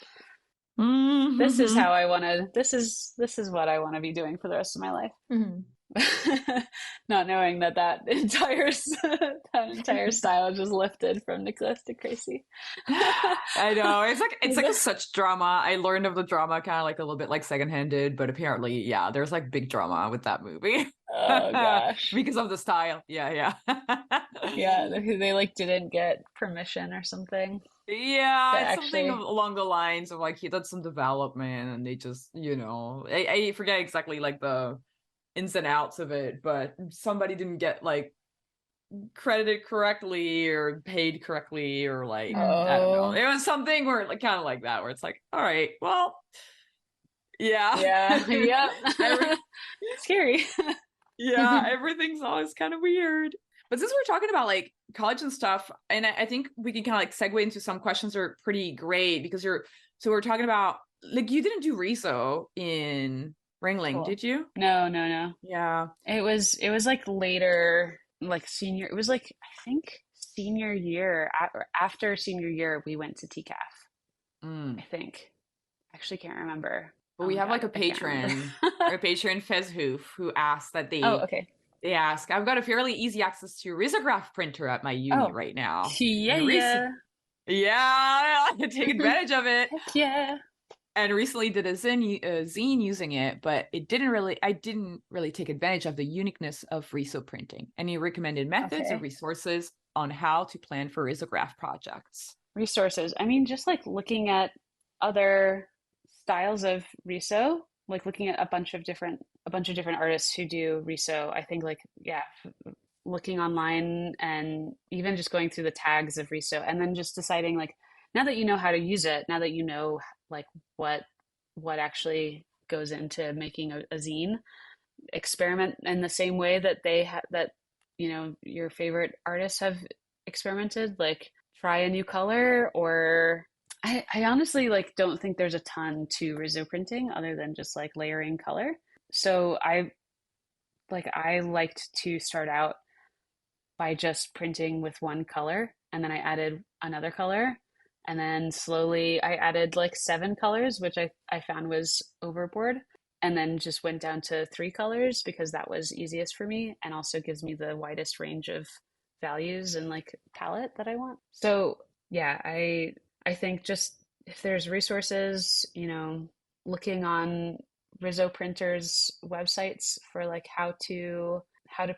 This is Mhm. how I want to, this is what I want to be doing for the rest of my life. Hmm. Not knowing that entire that entire style just lifted from Nicholas to Gracie. I know. It's like a such drama. I learned of the drama kind of like a little bit like secondhanded, but apparently, yeah, there's like big drama with that movie. Oh gosh. Because of the style. Yeah, yeah. Yeah, they like didn't get permission or something to Yeah, it's something actually. along the lines of like he did some development and they just, I forget exactly like the ins and outs of it, but somebody didn't get like credited correctly or paid correctly or like I don't know. Oh, It was something where like kind of like that where it's like, all right, well, yeah. yeah, yep. Every, Scary. yeah, everything's always kind of weird. But since we're talking about like college and stuff, and I think we can kind of like segue into some questions that are pretty great because so we're talking about like you didn't do riso in Ringling, Cool. did you? No, no, no. Yeah. It was like later, like senior. It was like, I think senior year, or after senior year, we went to TCAF. I Mm. think. Actually, can't remember. But Oh we my have God, like a I can't remember. patron, or a patron Fezhoof who asked that Oh, they okay. They ask, I've got a fairly easy access to a risograph printer at my uni Oh, right now. yeah, And yeah. yeah, take advantage of it. Heck yeah. And recently did a zine using it, but I didn't really take advantage of the uniqueness of riso printing. Any recommended methods or Okay. resources on how to plan for risograph projects? Resources. I mean, just like looking at other styles of riso, like looking at a bunch of different artists who do riso. I think, like, yeah, looking online and even just going through the tags of riso, and then just deciding, like, now that you know how to use it, now that you know like what actually goes into making a zine, experiment in the same way that your favorite artists have experimented. Like, try a new color, or I honestly like don't think there's a ton to riso printing other than just like layering color. So I liked to start out by just printing with one color, and then I added another color, and then slowly I added like 7 colors, which I found was overboard, and then just went down to 3 colors because that was easiest for me and also gives me the widest range of values and like palette that I want. So yeah, I think just if there's resources, looking on Rizzo printers websites for like how to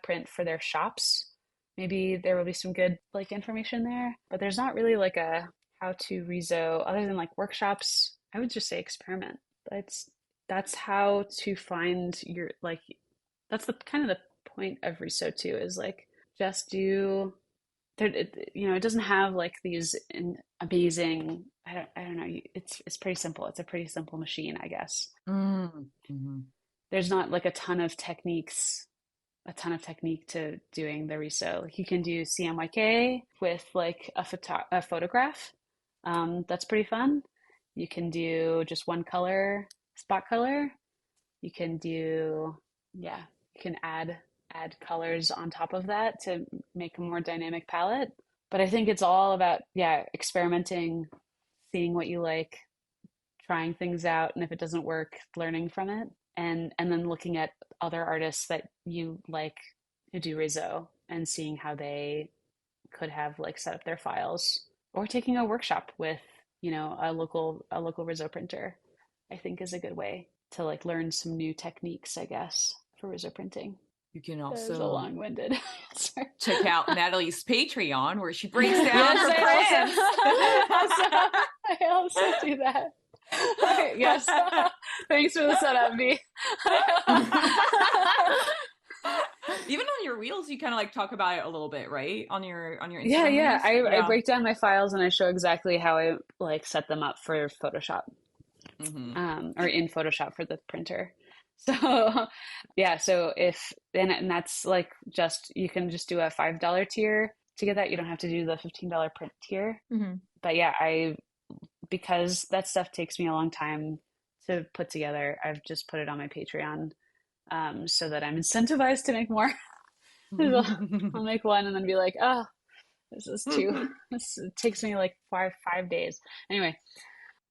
print for their shops, maybe there will be some good like information there. But there's not really like a how to Riso other than like workshops. I would just say experiment. That's how to find your, like, that's the kind of the point of Riso too, is like just do there. It doesn't have like these amazing. I don't know. It's pretty simple. It's a pretty simple machine, I guess. Mm. Mhm. There's not like a ton of technique to doing the riso. Like, you can do CMYK with like a photograph. That's pretty fun. You can do just one color, spot color. You can do yeah, you can add colors on top of that to make a more dynamic palette. But I think it's all about, yeah, experimenting, seeing what you like, trying things out, and if it doesn't work, learning from it, and then looking at other artists that you like who do riso and seeing how they could have like set up their files, or taking a workshop with, a local riso printer, I think is a good way to like learn some new techniques, I guess, for riso printing. You can That was a also long-winded answer. check out Natalie's Patreon where she breaks down Yes, her prints. I also do that. Okay, yes. Thanks for the setup, Vee. Even on your reels, you kind of like talk about it a little bit, right? On your Instagram Yeah. reels? I break down my files and I show exactly how I like set them up for Photoshop, or in Photoshop for the printer. So yeah, so if and that's like just you can just do a $5 tier to get that. You don't have to do the $15 print tier. But yeah, because that stuff takes me a long time to put together, I've just put it on my Patreon, so that I'm incentivized to make more. I'll make one and then be like, oh, this is too. This it takes me like five days. Anyway,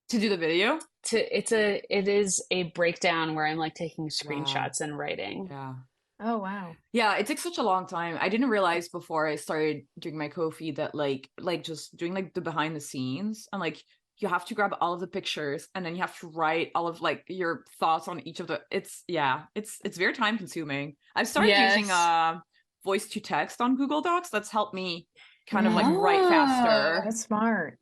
To do the video? it is a breakdown where I'm like taking Wow. screenshots and writing. Yeah. Oh, wow. Yeah, it takes such a long time. I didn't realize before I started doing my Ko-fi that like just doing like the behind the scenes, and like you have to grab all of the pictures and then you have to write all of like your thoughts on each of the it's very time consuming. I've started using Yes. voice to text on Google Docs. That's helped me kind of like write faster. That's smart.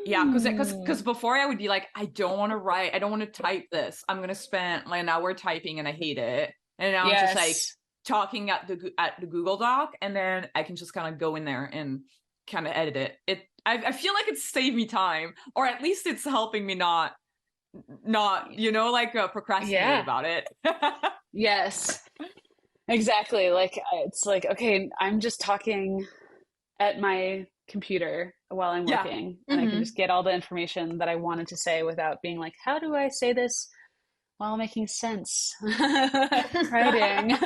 Yeah, because Mm. before I would be like, I don't want to write, I don't want to type this. I'm gonna spend like an hour typing and I hate it. And now I'm just like Yes. talking at the Google Doc, and then I can just kind of go in there and kind of edit it. I feel like it's saved me time, or at least it's helping me not like procrastinate Yeah. about it. Yes. Exactly. Like it's like, okay, I'm just talking at my computer while I'm Yeah. working, and I can just get all the information that I wanted to say without being like, how do I say this while making sense? Writing.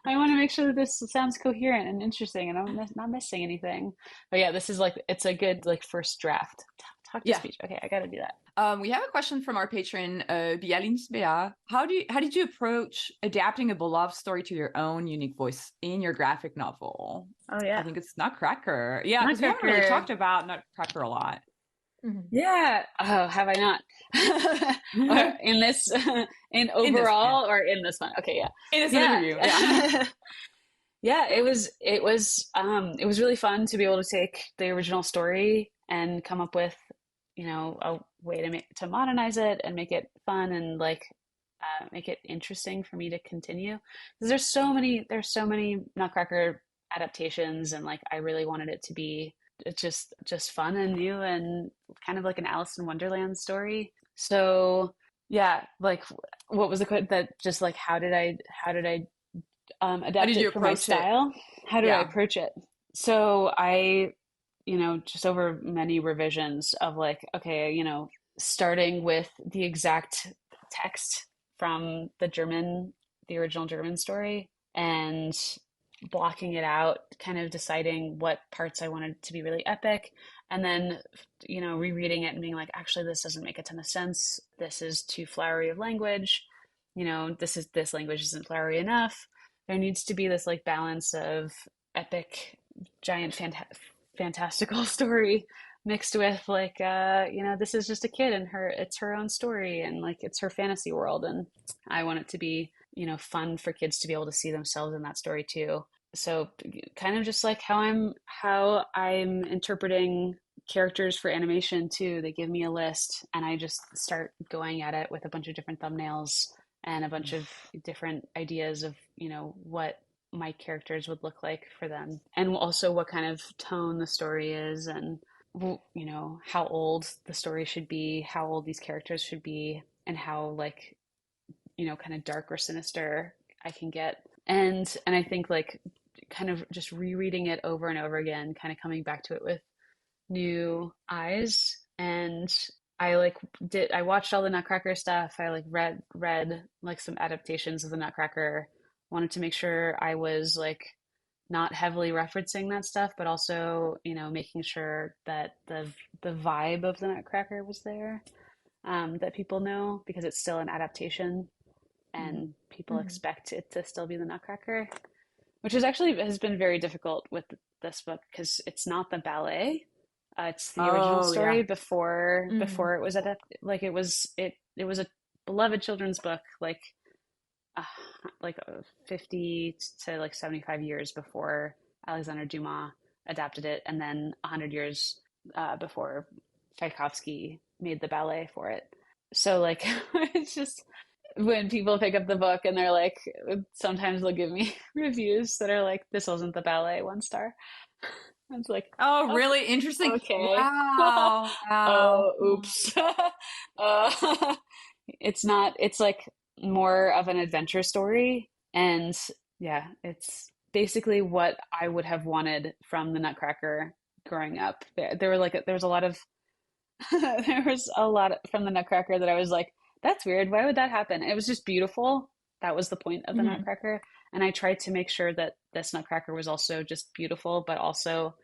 I want to make sure that this sounds coherent and interesting and I'm not missing anything. But yeah, this is like, it's a good like first draft. Talk to Yeah. speech. Okay, I gotta do that. We have a question from our patron, Bialins Bea. How did you approach adapting a beloved story to your own unique voice in your graphic novel? Oh yeah. I think it's Nutcracker. Yeah, because we haven't really Nutcracker. talked about Nutcracker a lot. Yeah. Oh, have I not? In this, in overall, or in this one? Okay, yeah. In this Yeah. interview, yeah. Yeah, it was really fun to be able to take the original story and come up with, a way to modernize it and make it fun and like make it interesting for me to continue. Because there's so many Nutcracker adaptations, and like I really wanted it to be just fun and new and kind of like an Alice in Wonderland story. So yeah, like what was the quote that just like how did I adapt did you it for my approach it? style? How did I Yeah. approach it? So I, just over many revisions of like, okay, starting with the exact text from the original German story, and blocking it out, kind of deciding what parts I wanted to be really epic, and then, rereading it and being like, actually, this doesn't make a ton of sense. This is too flowery of language. This language isn't flowery enough. There needs to be this like balance of epic, giant, fantastical story mixed with like, this is just a kid and it's her own story and like it's her fantasy world, and I want it to be, fun for kids to be able to see themselves in that story too. So kind of just like how I'm interpreting characters for animation too. They give me a list and I just start going at it with a bunch of different thumbnails and a bunch of different ideas of, what my characters would look like for them, and also what kind of tone the story is, and how old the story should be, how old these characters should be, and how like, kind of dark or sinister I can get. And I think like kind of just rereading it over and over again, kind of coming back to it with new eyes. And I watched all the Nutcracker stuff. I like read like some adaptations of the Nutcracker wanted to make sure I was like not heavily referencing that stuff, but also, making sure that the vibe of the Nutcracker was there, that people know, because it's still an adaptation and people Mhm. expect it to still be the Nutcracker, which is actually has been very difficult with this book because it's not the ballet. It's the original Oh story yeah. Mhm. before it was adapted. Like it was a beloved children's book, uh, 50 to like 75 years before Alexander Dumas adapted it, and then 100 years before Tchaikovsky made the ballet for it. So like it's just when people pick up the book and they're like, sometimes they'll give me reviews that are like, this wasn't the ballet, 1 star. It's like, Oh, oh, really interesting. okay. Wow. Wow. Oh, oops. uh, it's not, it's like more of an adventure story. And yeah, it's basically what I would have wanted from the Nutcracker growing up. There was a lot of, there was a lot from the Nutcracker that I was like, that's weird. Why would that happen? And it was just beautiful. That was the point of the Mhm. Nutcracker. And I tried to make sure that this Nutcracker was also just beautiful, but also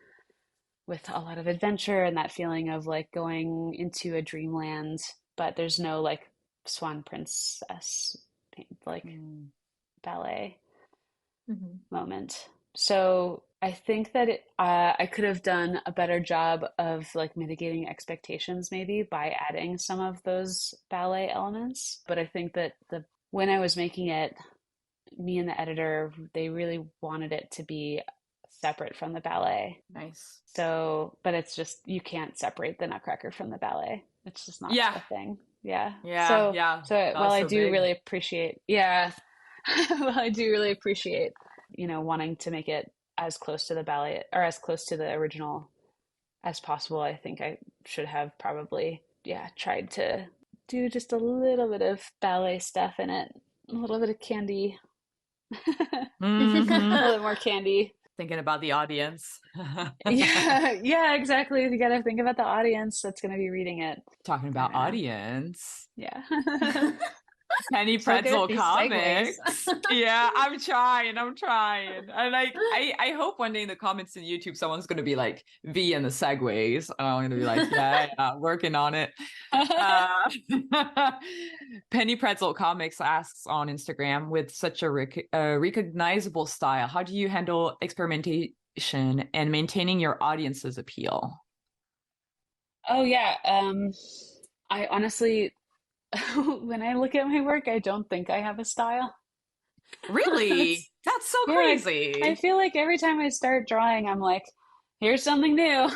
with a lot of adventure and that feeling of like going into a dreamland, but there's no like swan princess like Mm. ballet Mhm. moment. So I think that I could have done a better job of like mitigating expectations maybe by adding some of those ballet elements. But I think that the when I was making it, me and the editor, they really wanted it to be separate from the ballet. Nice. So, but it's just, you can't separate the Nutcracker from the ballet. It's just not Yeah. a thing. Yeah. Yeah. So, Yeah. so That while was I so do big. really appreciate, yeah, well, I do really appreciate, wanting to make it as close to the ballet or as close to the original as possible. I think I should have probably, yeah, tried to do just a little bit of ballet stuff in it, a little bit of candy, a Hmm. little bit more candy. Thinking about the audience. Yeah, yeah, exactly. You gotta think about the audience that's gonna be reading it. Talking I about don't know. audience. Yeah. Penny So good at Pretzel these segues. Comics. Yeah, I'm trying. I'm trying. And like I hope one day in the comments in YouTube someone's gonna be like V and the segues. And I'm gonna be like, yeah, yeah, working on it. Uh Penny Pretzel Comics asks on Instagram, with such a recognizable style, how do you handle experimentation and maintaining your audience's appeal? Oh yeah. I honestly, when I look at my work, I don't think I have a style. Really? It's, That's so yeah, I crazy. feel like every time I start drawing, I'm like, here's something new.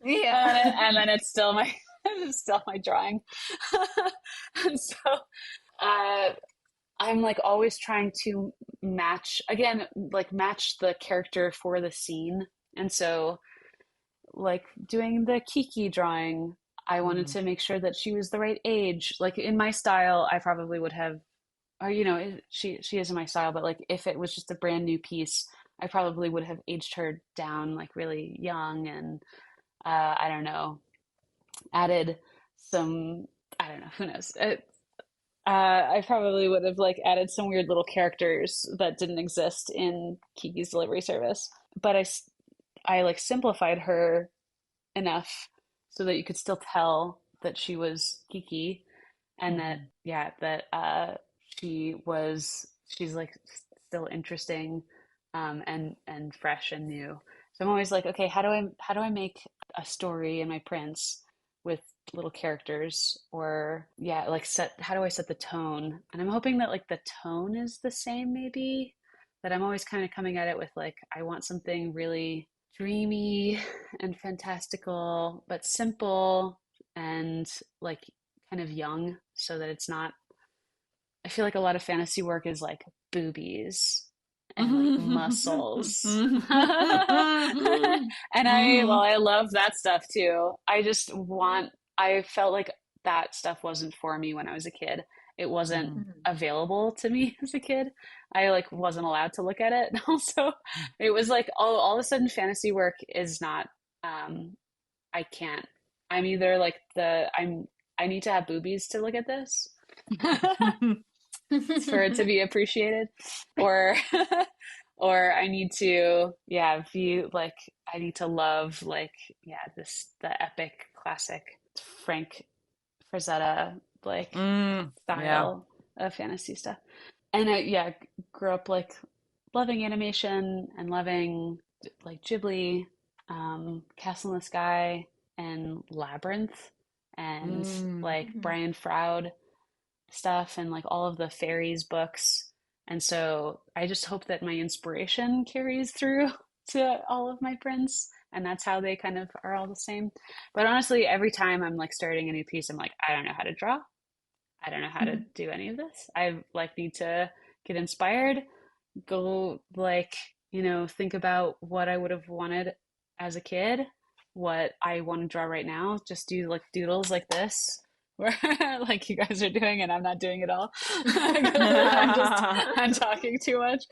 Yeah. And then it's still my it's still my drawing. And so uh I'm like always trying to match again, like match the character for the scene. And so like doing the Kiki drawing, I wanted Mm, to make sure that she was the right age. Like in my style, I probably would have, or she is in my style, but like if it was just a brand new piece, I probably would have aged her down like really young and I don't know, added some, I don't know, who knows. I probably would have like added some weird little characters that didn't exist in Kiki's delivery service, but I like simplified her enough so that you could still tell that she was Kiki and that mhm. yeah that she's like still interesting and fresh and new. So I'm always like, okay, how do I make a story in my prints with little characters, or yeah, like set how do I set the tone? And I'm hoping that like the tone is the same, maybe, that I'm always kind of coming at it with like, I want something really dreamy and fantastical but simple and like kind of young, so that it's not, I feel like a lot of fantasy work is like boobies and like muscles. And I love that stuff too. I felt like that stuff wasn't for me when I was a kid. It wasn't Mhm. available to me as a kid. I like wasn't allowed to look at it. Also, it was like all of a sudden fantasy work is not, um I can't. I'm either like I need to have boobies to look at this. for it to be appreciated, or or I need to view like I need to love like the epic classic Frank Frazetta like Yeah. style of fantasy stuff. And I grew up like loving animation and loving like Ghibli, Castle in the Sky, and Labyrinth, and like Brian Froud stuff, and like all of the fairies books. And so I just hope that my inspiration carries through to all of my prints, and that's how they kind of are all the same. But honestly, every time I'm like starting a new piece, I'm like, I don't know how to draw. I don't know how to do any of this. I like need to get inspired, go like, think about what I would have wanted as a kid, what I want to draw right now, just do like doodles like this, where like you guys are doing and I'm not doing it all. I'm talking too much.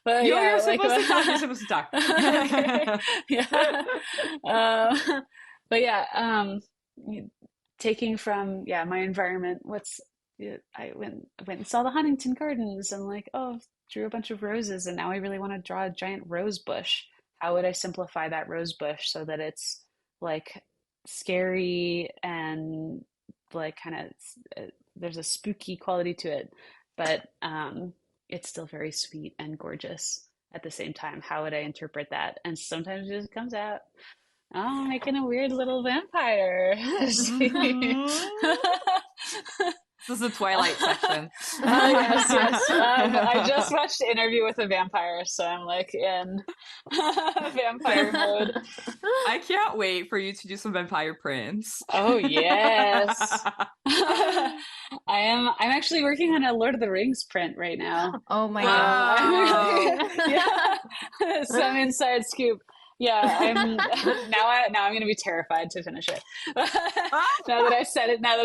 But You're like, supposed to talk, you're supposed to talk. Okay. Yeah. But taking from my environment, I went and saw the Huntington Gardens and like, oh, drew a bunch of roses, and now I really want to draw a giant rose bush. How would I simplify that rose bush so that it's like scary and like kind of there's a spooky quality to it, but it's still very sweet and gorgeous at the same time? How would I interpret that? And sometimes it just comes out, oh, I'm making a weird little vampire. This is the Twilight section. Yes. I just watched Interview with a Vampire, so I'm like in vampire mode. I can't wait for you to do some vampire prints. Oh yes. I'm actually working on a Lord of the Rings print right now. Oh my god. Yeah. Some inside scoop. Yeah, I'm now I'm gonna be terrified to finish it. Now that I've said it out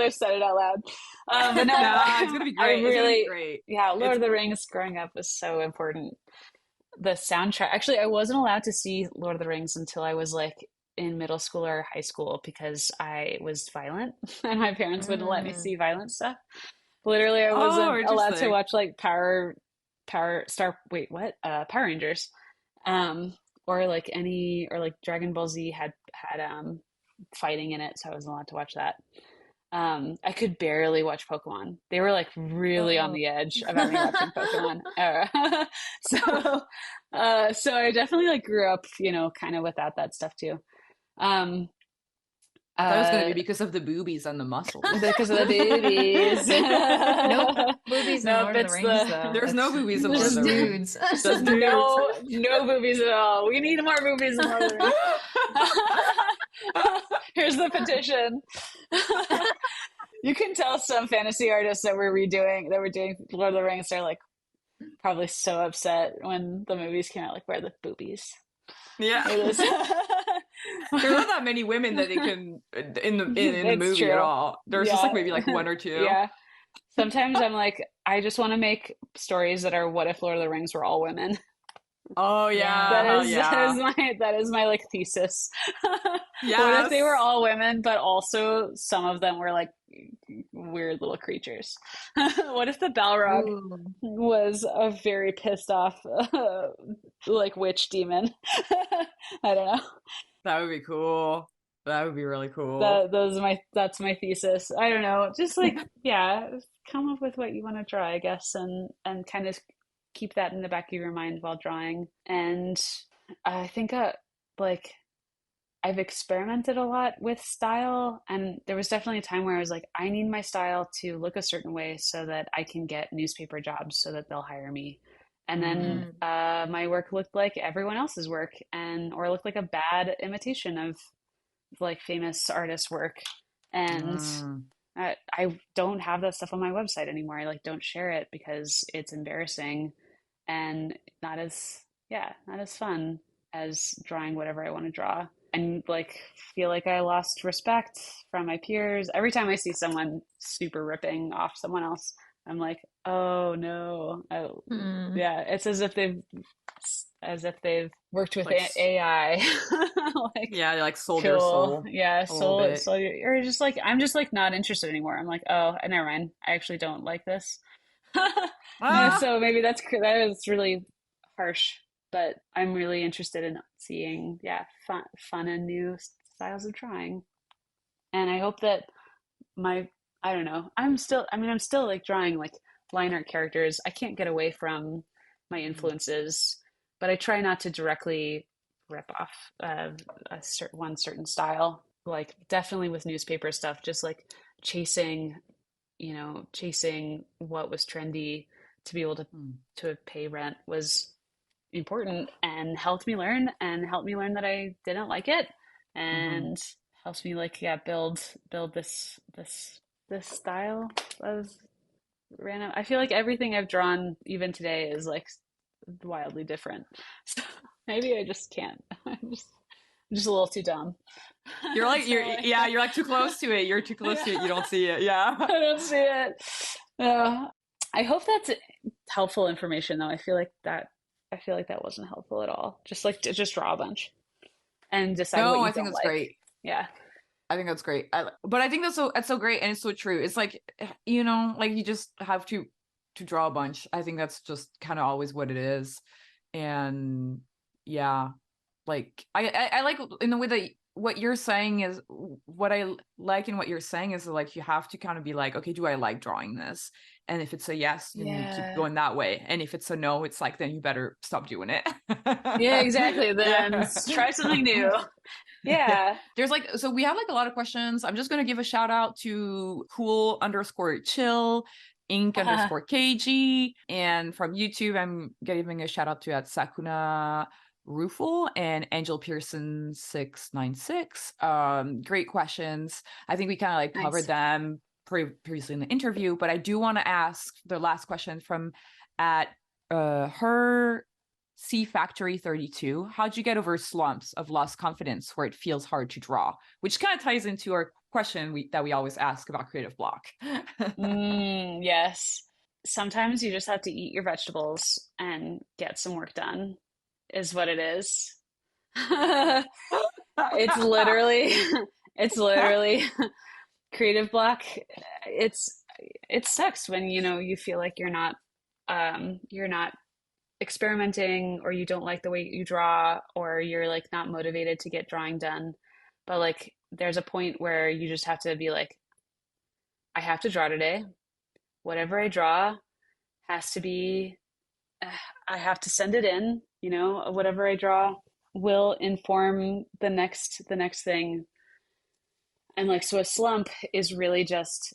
loud. But no, it's gonna be great. It's gonna be great. Yeah, Lord of the Rings growing up was so important. The soundtrack. Actually, I wasn't allowed to see Lord of the Rings until I was like in middle school or high school because I was violent and my parents wouldn't let me see violent stuff. Literally, I wasn't allowed to watch like Power Rangers. Or like Dragon Ball Z had fighting in it, so I wasn't allowed to watch that. I could barely watch Pokemon. They were like really on the edge about me watching Pokemon era. So I definitely like grew up, kind of without that stuff too. That was going to be because of the boobies and the muscles. Because of the boobies. Nope. Boobies in Lord of the Rings, though. There's no boobies in Lord of the Rings. Just dudes. No boobies at all. We need more boobies in Lord of the Rings. Here's the petition. You can tell some fantasy artists that we're doing Lord of the Rings, they're like probably so upset when the movies came out, like, where are the boobies? Yeah. There's not that many women that they can in the movie true. at all. There's just like maybe like one or two. Yeah. Sometimes I'm like, I just want to make stories that are what if Lord of the Rings were all women. Oh yeah. That is my like thesis. Yes. What if they were all women, but also some of them were like weird little creatures? What if the Balrog was a very pissed off like witch demon? I don't know. That would be cool. That would be really cool. That's my thesis. I don't know. Just like come up with what you want to draw, I guess, and kind of keep that in the back of your mind while drawing. And I think like I've experimented a lot with style, and there was definitely a time where I was like, I need my style to look a certain way so that I can get newspaper jobs so that they'll hire me. And then my work looked like everyone else's work, or looked like a bad imitation of like famous artists' work. And I don't have that stuff on my website anymore. I like don't share it because it's embarrassing and not as fun as drawing whatever I want to draw. And like feel like I lost respect from my peers. Every time I see someone super ripping off someone else, I'm like, oh no. Yeah, it's as if they've worked with like, AI. Like, yeah, like sold their soul. Yeah, soul, or just like I'm just like not interested anymore. I'm like, oh, never mind. I actually don't like this. No, Ah! so maybe that was really harsh, but I'm really interested in seeing, yeah, fun and new styles of drawing. And I hope that my, I don't know, I'm still like drawing like line art characters. I can't get away from my influences, but I try not to directly rip off one certain style. Like definitely with newspaper stuff, just like chasing, chasing what was trendy to be able to pay rent was important and helped me learn that I didn't like it Mhm. and helps me like yeah build this style of random. I feel like everything I've drawn even today is like wildly different. So maybe I just can't. I'm just a little too dumb. You're like So yeah, you're like too close to it. You're too close to it. You yeah, don't see it. Yeah. I don't see it. I hope that's helpful information though. I feel like that wasn't helpful at all. Just like just draw a bunch and decide what No, you I think don't that's like. great. Yeah. I think that's great. But I think that's so great and it's so true. It's like like you just have to draw a bunch. I think that's just kind of always what it is. And yeah, like I like in the way that what you're saying is what I like in what you're saying is like you have to kind of be like, okay, do I like drawing this? And if it's a yes, then you keep Yeah. going that way. And if it's a no, it's like then you better stop doing it. Yeah, exactly. Then Yeah. try something new. Yeah. Yeah. There's like, so we have like a lot of questions. I'm just going to give a shout out to cool_chill, ink_kg. And from YouTube, I'm giving a shout out to at Sakuna Rufel and Angel Pearson 696. Great questions. I think we kind of like covered Nice. them previously in the interview, but I do want to ask the last question from at her C Factory 32. How'd you get over slumps of lost confidence where it feels hard to draw? Which kind of ties into our question that we always ask about creative block. Yes. Sometimes you just have to eat your vegetables and get some work done, is what it is. It's literally, it's literally creative block. It's it sucks when you feel like you're not experimenting or you don't like the way you draw or you're like not motivated to get drawing done. But like there's a point where you just have to be like, I have to draw today. Whatever I draw has to be, I have to send it in, whatever I draw will inform the next thing. And like so a slump is really just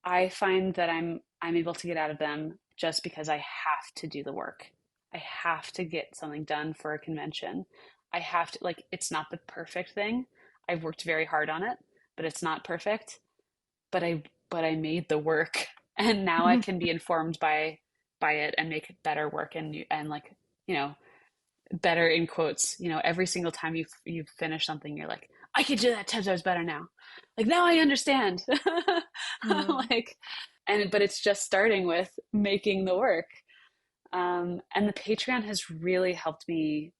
I find that I'm able to get out of them just because I have to do the work. I have to get something done for a convention. I have to like it's not the perfect thing. I've worked very hard on it, but it's not perfect. But I made the work and now I can be informed by it and make better work and like, you know, better in quotes, every single time you finish something you're like, I could do that 10 times better now. Like now I understand. Mhm. Like but it's just starting with making the work. And the Patreon has really helped me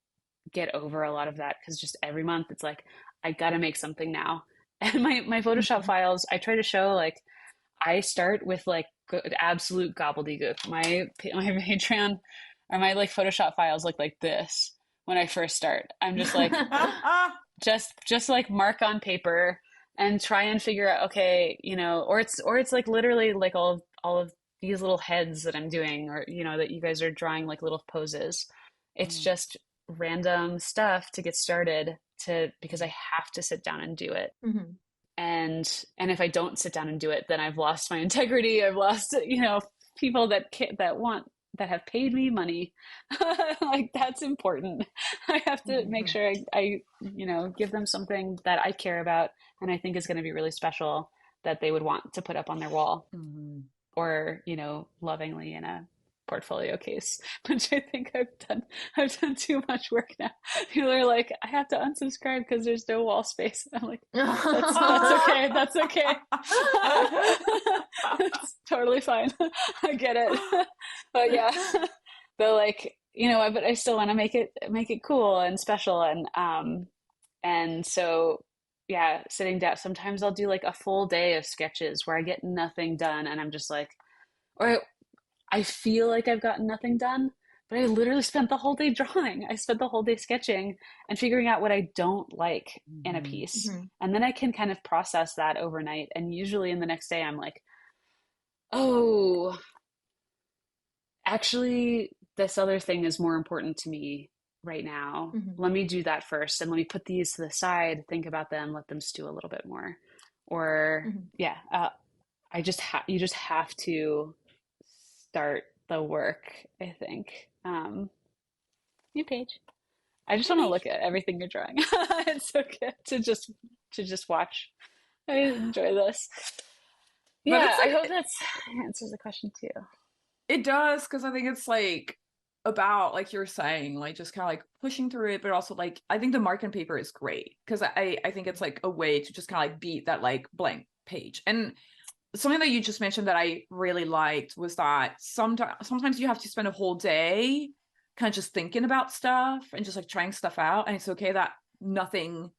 get over a lot of that because just every month it's like I gotta make something now. And my Photoshop Mhm. files, I try to show like I start with like absolute gobbledygook. My Patreon or my like Photoshop files look like this when I first start. I'm just like just like mark on paper and try and figure out okay, or it's like literally like all of these little heads that I'm doing or that you guys are drawing like little poses. It's Mm. just random stuff to get started to because I have to sit down and do it. Mhm. And if I don't sit down and do it, then I've lost my integrity. I've lost people that have paid me money. Like that's important. I have to make Mhm. sure I give them something that I care about and I think is going to be really special that they would want to put up on their wall Mhm. or lovingly in a portfolio case, which I think I've done too much work now. People are like, I have to unsubscribe because there's no wall space. I'm like, that's okay. That's okay. It's totally fine. I get it. But yeah, but like, but I still want to make it cool and special and so yeah, sitting down sometimes I'll do like a full day of sketches where I get nothing done and I'm just like or I feel like I've gotten nothing done, but I literally spent the whole day drawing. I spent the whole day sketching and figuring out what I don't like in a piece. And then I can kind of process that overnight. And usually in the next day, I'm like, oh, actually, this other thing is more important to me right now. Let me do that first. And let me put these to the side, think about them, let them stew a little bit more. Or, you just have to start the work, I think. New page. I just want to look at everything you're drawing. It's so good to just watch. I enjoy this. Yeah, I hope that answers the question too. It does, because I think it's like about, like you're saying, like just kind of like pushing through it, but also like I think the marking paper is great because I think it's like a way to just kind of like beat that like blank page. And something that you just mentioned that I really liked was that sometimes you have to spend a whole day kind of just thinking about stuff and just like trying stuff out, and it's okay that nothing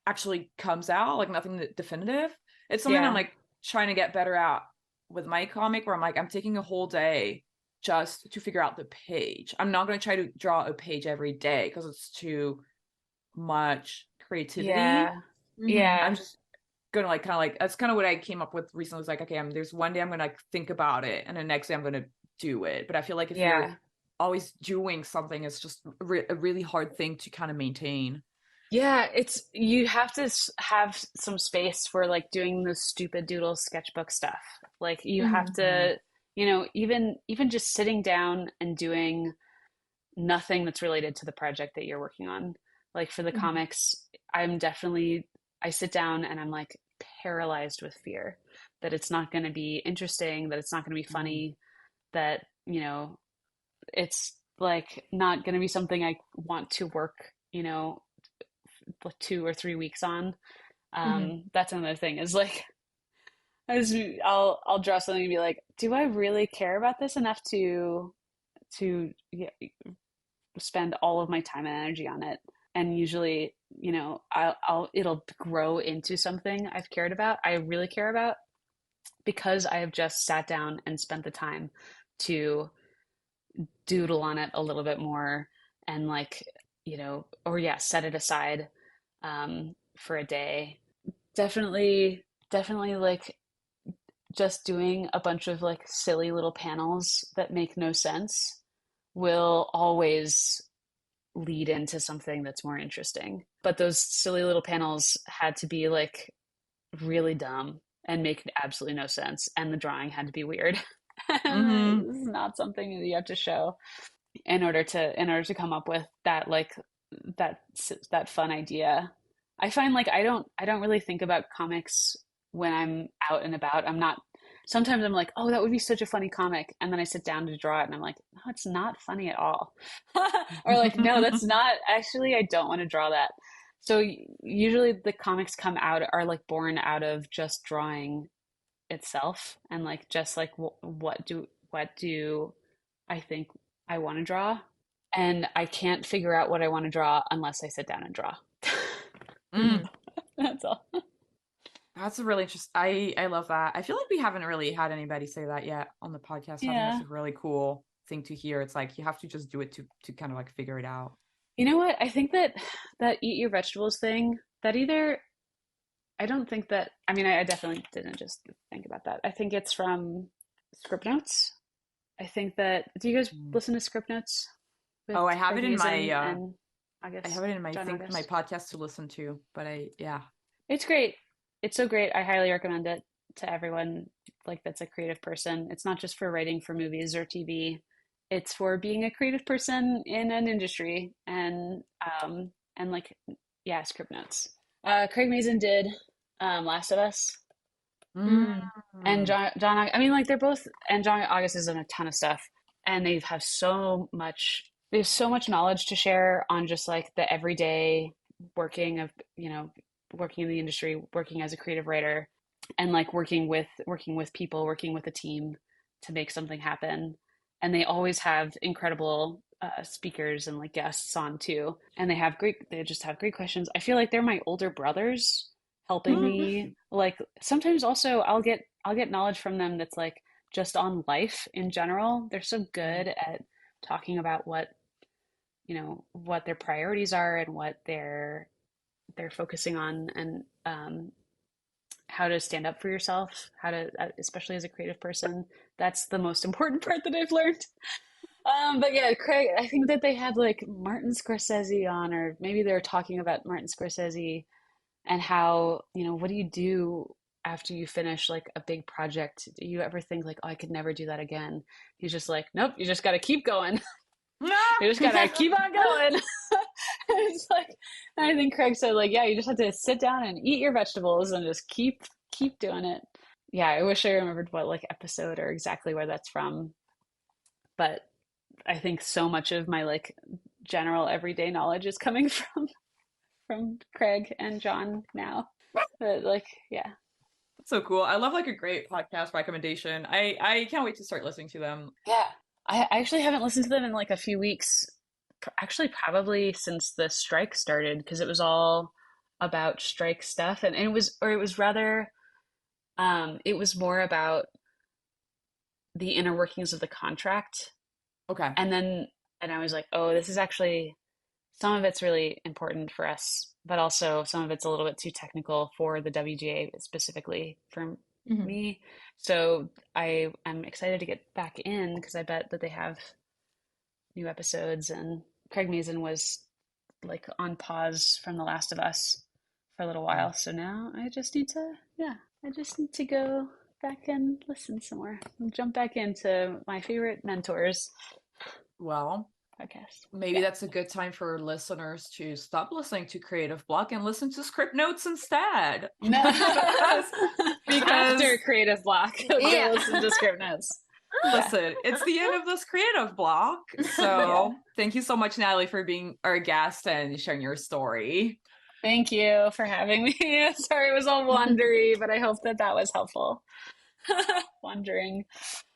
actually comes out, like nothing definitive. It's something I'm like trying to get better at with my comic, where I'm like, I'm taking a whole day just to figure out the page. I'm not going to try to draw a page every day because it's too much creativity. Yeah. I'm just gonna like kind of like, that's kind of what I came up with recently. Was like, okay, there's one day I'm gonna like think about it, and the next day I'm gonna do it. But I feel like if you're always doing something, it's just a really hard thing to kind of maintain. Yeah, you have to have some space for like doing the stupid doodle sketchbook stuff. Like you have to, even just sitting down and doing nothing that's related to the project that you're working on. Like for the comics, I sit down and I'm like paralyzed with fear that it's not going to be interesting, that it's not going to be funny, that, it's like not going to be something I want to work, 2 or 3 weeks on. That's another thing is like, I'll draw something and be like, do I really care about this enough to spend all of my time and energy on it? And usually, it'll grow into something I really care about, because I have just sat down and spent the time to doodle on it a little bit more, and like, set it aside for a day. Definitely like just doing a bunch of like silly little panels that make no sense will always lead into something that's more interesting. But those silly little panels had to be like really dumb and make absolutely no sense, and the drawing had to be weird. This is not something that you have to show in order to come up with that, like that fun idea. I find like I don't really think about comics when I'm out and about. Sometimes I'm like, oh, that would be such a funny comic, and then I sit down to draw it and I'm like, no, it's not funny at all. Or like, no, that's not actually, I don't want to draw that. So usually the comics are like born out of just drawing itself, and like just like what do I think I want to draw, and I can't figure out what I want to draw unless I sit down and draw. That's all. That's a really interesting. I love that. I feel like we haven't really had anybody say that yet on the podcast. I think that's a really cool thing to hear. It's like you have to just do it to kind of like figure it out. You know what? I think that eat your vegetables thing, that either, I don't think that, I mean, I definitely didn't just think about that. I think it's from Script Notes. I think that, do you guys listen to Script Notes? Oh, I have it in my, I have it in my my podcast to listen to, but it's great. It's so great. I highly recommend it to everyone like that's a creative person. It's not just for writing for movies or TV. It's for being a creative person in an industry, and like, Script Notes. Craig Mazin did Last of Us. And John, I mean, like they're both, and John August has done a ton of stuff, and they have so much knowledge to share on just like the everyday working of, working in the industry, working as a creative writer, and like working with people, working with a team to make something happen. And they always have incredible speakers and like guests on too. And they just have great questions. I feel like they're my older brothers helping me. Like sometimes also I'll get knowledge from them that's like just on life in general. They're so good at talking about what, what their priorities are and what they're focusing on, and how to stand up for yourself, how to, especially as a creative person. That's the most important part that I've learned. But yeah, Craig, I think that they had like Martin Scorsese on, or maybe they were talking about Martin Scorsese and how, what do you do after you finish like a big project? Do you ever think like, oh, I could never do that again? He's just like, nope, you just got to keep going. You just got to keep on going. It's like, I think Craig said like, yeah, you just have to sit down and eat your vegetables and just keep doing it. Yeah, I wish I remembered what like episode or exactly where that's from. But I think so much of my like general everyday knowledge is coming from Craig and John now. But like, yeah. So cool. I love like a great podcast recommendation. I can't wait to start listening to them. Yeah. I actually haven't listened to them in like a few weeks. Actually, probably since the strike started, because it was all about strike stuff, and it was more about the inner workings of the contract. Okay. And I was like, oh, this is actually, some of it's really important for us, but also some of it's a little bit too technical for the WGA specifically for me. So I am excited to get back in, because I bet that they have new episodes, and Craig Mazin was like on pause from The Last of Us for a little while. So now I just need to go back and listen some more and jump back into my favorite mentors. Well, Podcast. Maybe that's a good time for listeners to stop listening to Creative Block and listen to Script Notes instead. No, because after Creative Block, Yeah. listen to Script Notes. Listen, it's the end of this Creative Block. So Thank you so much, Natalie, for being our guest and sharing your story. Thank you for having me. Sorry, it was all wandery, but I hope that was helpful. Wondering.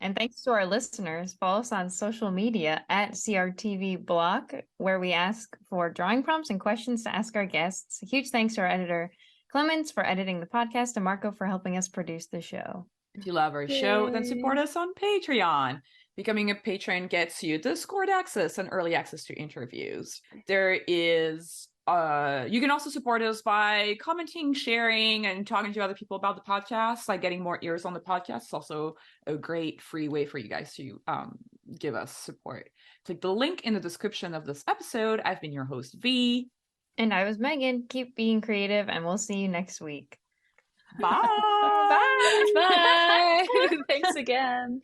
And thanks to our listeners. Follow us on social media at CRTV Block, where we ask for drawing prompts and questions to ask our guests. A huge thanks to our editor, Clemens, for editing the podcast, and Marco for helping us produce the show. If you love our show, then support us on Patreon. Becoming a patron gets you Discord access and early access to interviews. There is you can also support us by commenting, sharing, and talking to other people about the podcast, like getting more ears on the podcast. It's also a great free way for you guys to give us support. Click the link in the description of this episode. I've been your host, Vee. And I was Megan. Keep being creative, and we'll see you next week. Bye. Bye. Bye. Thanks again.